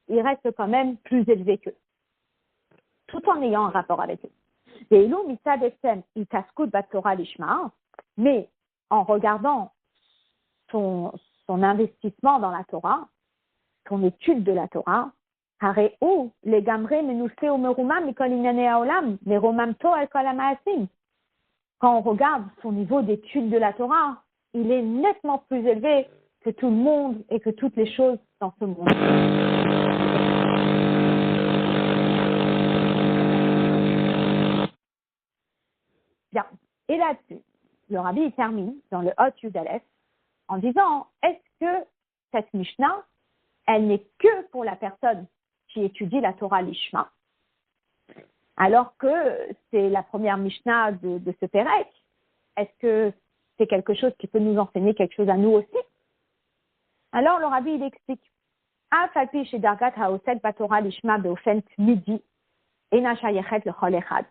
il reste quand même plus élevé qu'eux, tout en ayant un rapport avec eux. Mais en regardant son investissement dans la Torah, son étude de la Torah, quand on regarde son niveau d'étude de la Torah, il est nettement plus élevé que tout le monde et que toutes les choses dans ce monde. Bien. Et là-dessus, le Rabbi il termine dans le Hot Yud Aleph en disant, est-ce que cette Mishnah, elle n'est que pour la personne qui étudie la Torah Lishma, alors que c'est la première Mishnah de ce Pérec? Est-ce que c'est quelque chose qui peut nous enseigner quelque chose à nous aussi? Alors le Rabbi il explique, Afalpi chez Dargat Haosed Batorah Lishma Beofen Midi, Ena Shayechet Lechol Echad.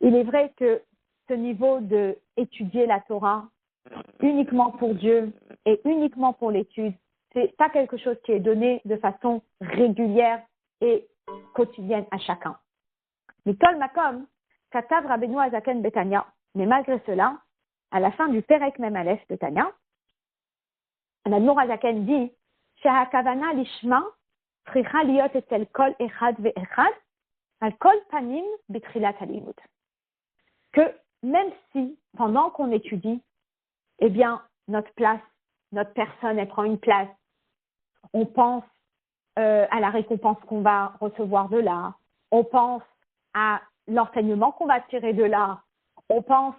Il est vrai que ce niveau de étudier la Torah uniquement pour Dieu et uniquement pour l'étude, c'est pas quelque chose qui est donné de façon régulière et quotidienne à chacun. Mikol Makom, Katav Rabbeinu Azaken Betania. Mais malgré cela, à la fin du Perek Mem Aleph de Tanya, l'Admour Azaken dit Shehakavana Lishma Tricha Liot Etel Kol Echad Ve'echad Al Kol Panim Bitrilat Halimut. Que même si, pendant qu'on étudie, eh bien, notre place, notre personne, elle prend une place, on pense à la récompense qu'on va recevoir de là, on pense à l'enseignement qu'on va tirer de là, on pense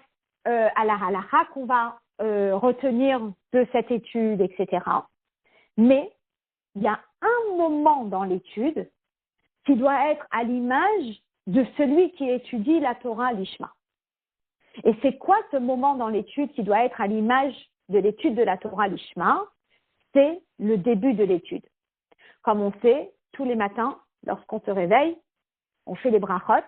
à la halakha qu'on va retenir de cette étude, etc. Mais il y a un moment dans l'étude qui doit être à l'image de celui qui étudie la Torah l'Ishma. Et c'est quoi ce moment dans l'étude qui doit être à l'image de l'étude de la Torah l'Ishma? C'est le début de l'étude. Comme on sait, tous les matins, lorsqu'on se réveille, on fait les brachot,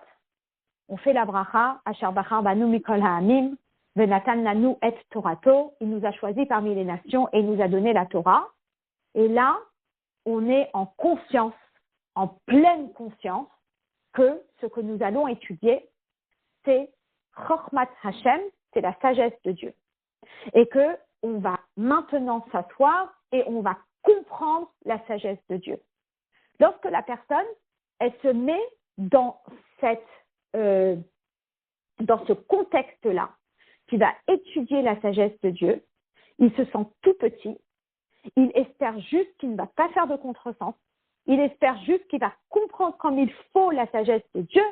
on fait la bracha, Asher bachar banu mikol ha'amim, venatan lanu et torato, il nous a choisis parmi les nations et il nous a donné la Torah. Et là, on est en conscience, en pleine conscience, que ce que nous allons étudier, c'est Chochmat Hashem, c'est la sagesse de Dieu. Et que on va maintenant s'asseoir et on va comprendre la sagesse de Dieu. Lorsque la personne, elle se met dans ce contexte-là, qui va étudier la sagesse de Dieu, il se sent tout petit, il espère juste qu'il ne va pas faire de contresens, il espère juste qu'il va comprendre comme il faut la sagesse de Dieu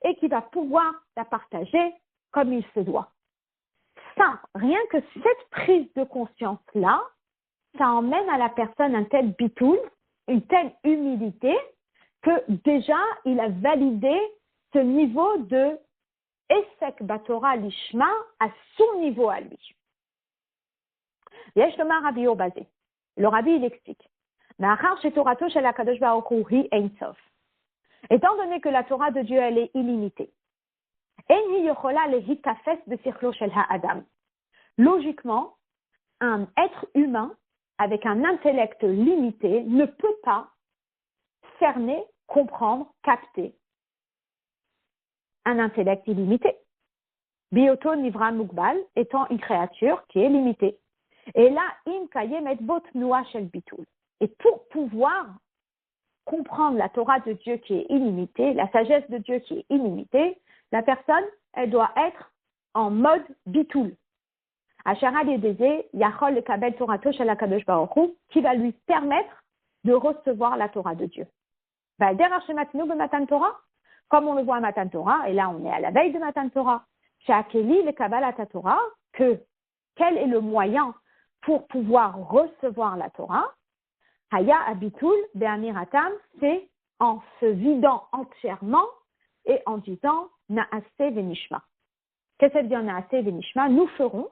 et qu'il va pouvoir la partager comme il se doit. Ça, rien que cette prise de conscience-là, ça emmène à la personne un tel bitoul, une telle humilité, que déjà, il a validé ce niveau de Esek Batora Lishma à son niveau à lui. Yesh Lomar Rabbi Urbazé. Le Rabbi, il explique. Étant donné que la Torah de Dieu, elle est illimitée, logiquement, un être humain avec un intellect limité ne peut pas cerner, comprendre, capter un intellect illimité. Bioto Nivra Mukbal étant une créature qui est limitée. Et là, im kayem et bot noa shel bitul. Et pour pouvoir comprendre la Torah de Dieu qui est illimitée, la sagesse de Dieu qui est illimitée, la personne, elle doit être en mode bitul. Ashara Yedeze, Yachol le Kabel Torato Shel HaKadosh Baruch Hu, qui va lui permettre de recevoir la Torah de Dieu. Matan Torah, comme on le voit à Matan Torah, et là on est à la veille de Matan Torah, chez Akeli le Kabbalat Torah, quel est le moyen pour pouvoir recevoir la Torah? Haya Abitul Be'amiratam, c'est en se vidant entièrement et en disant Naase Venishma. Qu'est-ce que ça veut dire Naase Venishma? Nous ferons.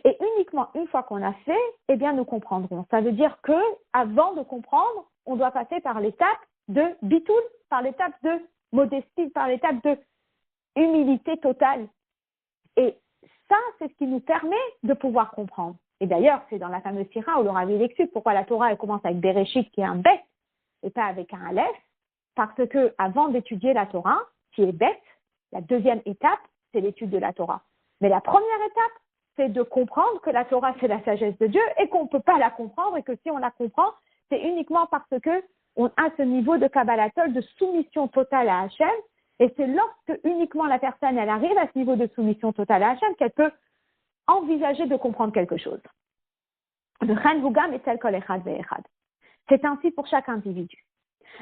Et uniquement une fois qu'on a fait, eh bien nous comprendrons. Ça veut dire que avant de comprendre, on doit passer par l'étape de bitul, par l'étape de modestie, par l'étape de humilité totale. Et ça, c'est ce qui nous permet de pouvoir comprendre. Et d'ailleurs, c'est dans la fameuse sira où le Rabbi explique pourquoi la Torah elle commence avec Bereshit qui est un bet et pas avec un aleph, parce que avant d'étudier la Torah, qui est bet, la deuxième étape, c'est l'étude de la Torah. Mais la première étape, c'est de comprendre que la Torah, c'est la sagesse de Dieu et qu'on ne peut pas la comprendre et que si on la comprend, c'est uniquement parce que on a ce niveau de Kabbalatol, de soumission totale à Hachem. Et c'est lorsque uniquement la personne, elle arrive à ce niveau de soumission totale à Hachem qu'elle peut envisager de comprendre quelque chose. C'est ainsi pour chaque individu.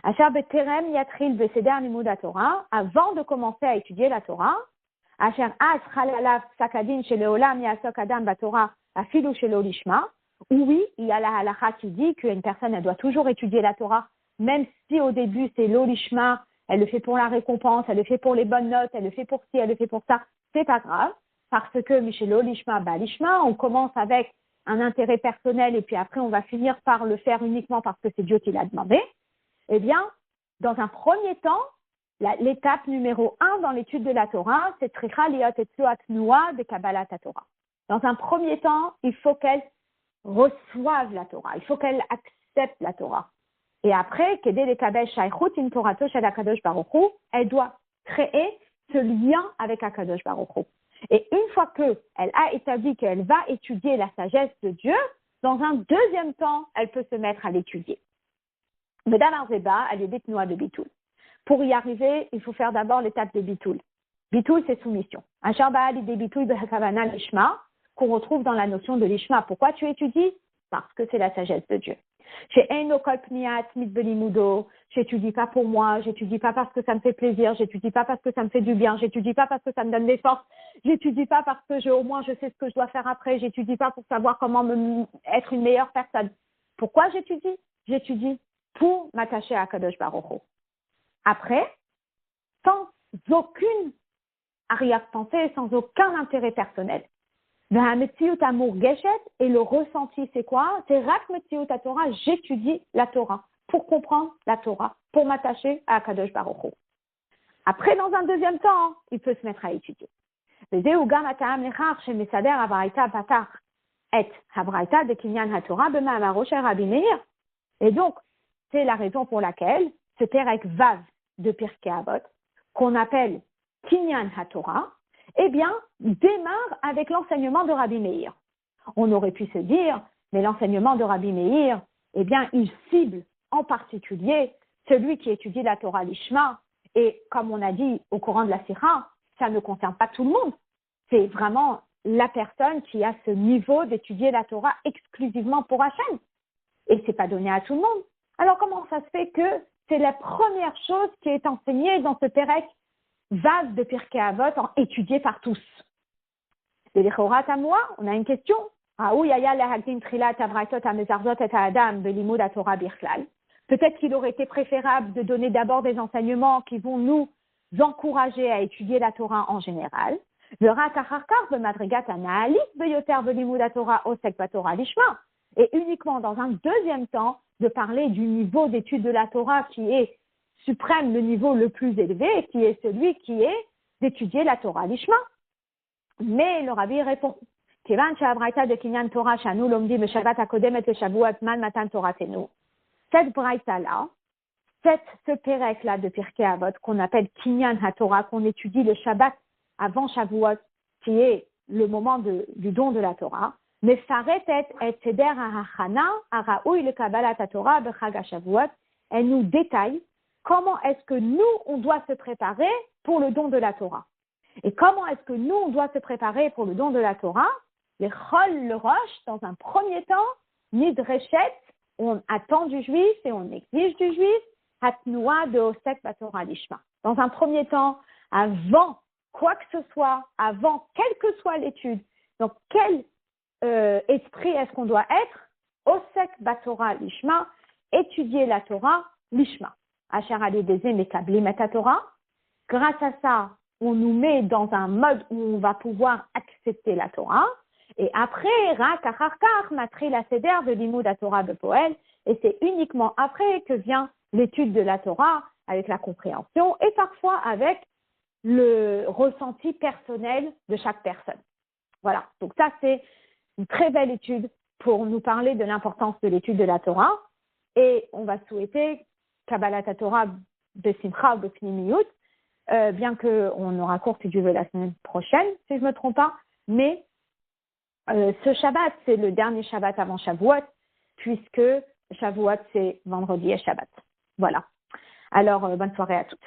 Avant de commencer à étudier la Torah, oui, il y a la halakha qui dit qu'une personne elle doit toujours étudier la Torah, même si au début c'est l'olishma, elle le fait pour la récompense, elle le fait pour les bonnes notes, elle le fait pour ci, elle le fait pour ça, c'est pas grave, parce que Michelo l'ishma, l'ishma, on commence avec un intérêt personnel et puis après on va finir par le faire uniquement parce que c'est Dieu qui l'a demandé. Eh bien, dans un premier temps, l'étape numéro 1 dans l'étude de la Torah, c'est Tricha Liot et Tzuat Noua de Kabbalat Torah. Dans un premier temps, il faut qu'elle reçoive la Torah, il faut qu'elle accepte la Torah. Et après, Kedé le Kabel Shaychut in Torato Shel HaKadosh Baruch Hu, elle doit créer ce lien avec HaKadosh Baruch Hu. Et une fois qu'elle a établi qu'elle va étudier la sagesse de Dieu, dans un deuxième temps, elle peut se mettre à l'étudier. Medam Arzeba, elle est détenue de Bitoul. Pour y arriver, il faut faire d'abord l'étape de Bitoul. Bitoul, c'est soumission. Un Shabbat, des Bitoul de Hakavana l'Ishma, qu'on retrouve dans la notion de l'Ishma. Pourquoi tu étudies? Parce que c'est la sagesse de Dieu. Chez Einokol Pniat Mitbelimudo, j'étudie pas pour moi, j'étudie pas parce que ça me fait plaisir, j'étudie pas parce que ça me fait du bien, j'étudie pas parce que ça me donne des forces, j'étudie pas parce que au moins je sais ce que je dois faire après, j'étudie pas pour savoir comment être une meilleure personne. Pourquoi j'étudie? J'étudie pour m'attacher à Kadosh Baruch Hu. Après, sans aucune arrière-pensée, sans aucun intérêt personnel. Et le ressenti, c'est quoi? C'est Rak Metziut Torah, j'étudie la Torah pour comprendre la Torah, pour m'attacher à Kadosh Baruch Hu. Après, dans un deuxième temps, il peut se mettre à étudier. Et donc, c'est la raison pour laquelle ce Perek Vav de Pirkei Avot, qu'on appelle Kinyan HaTorah, eh bien, démarre avec l'enseignement de Rabbi Meir. On aurait pu se dire, mais l'enseignement de Rabbi Meir, eh bien, il cible en particulier celui qui étudie la Torah Lishma. Et comme on a dit au courant de la Sira, ça ne concerne pas tout le monde. C'est vraiment la personne qui a ce niveau d'étudier la Torah exclusivement pour Hachem. Et c'est pas donné à tout le monde. Alors comment ça se fait que c'est la première chose qui est enseignée dans ce Perek Vav de Pirkei Avot, étudié par tous? Et les Chorat à moi, on a une question. Peut-être qu'il aurait été préférable de donner d'abord des enseignements qui vont nous encourager à étudier la Torah en général. Et uniquement dans un deuxième temps, de parler du niveau d'étude de la Torah qui est suprême, le niveau le plus élevé, qui est celui qui est d'étudier la Torah Lishma. Mais le Rabbi répond, cette braïta-là, ce Perek-là de Pirkei Avot, qu'on appelle Kinyan HaTorah, qu'on étudie le Shabbat avant Shavuot, qui est le moment du don de la Torah, mais elle nous détaille comment est-ce que nous, on doit se préparer pour le don de la Torah. Et comment est-ce que nous, on doit se préparer pour le don de la Torah? Les Chol, le Rosh, dans un premier temps, Nidreshet, on attend du juif et on exige du juif, Hatnoua de Osek Batorah Lishma. Dans un premier temps, avant quoi que ce soit, avant quelle que soit l'étude, donc quel esprit est-ce qu'on doit être? Osek Batorah Lishma, étudier la Torah Lishma. Asher alideze mekablim et Torah. Grâce à ça, on nous met dans un mode où on va pouvoir accepter la Torah. Et après, Rak Acharkar matri la seder de Limud Torah de Poel. Et c'est uniquement après que vient l'étude de la Torah avec la compréhension et parfois avec le ressenti personnel de chaque personne. Voilà. Donc ça, c'est une très belle étude pour nous parler de l'importance de l'étude de la Torah. Et on va souhaiter Kabbalat Torah de Simcha ou de Pnimiyut, bien qu'on aura cours si Dieu veut la semaine prochaine, si je ne me trompe pas. Mais ce Shabbat, c'est le dernier Shabbat avant Shavuot, puisque Shavuot, c'est vendredi et Shabbat. Voilà. Alors, bonne soirée à toutes.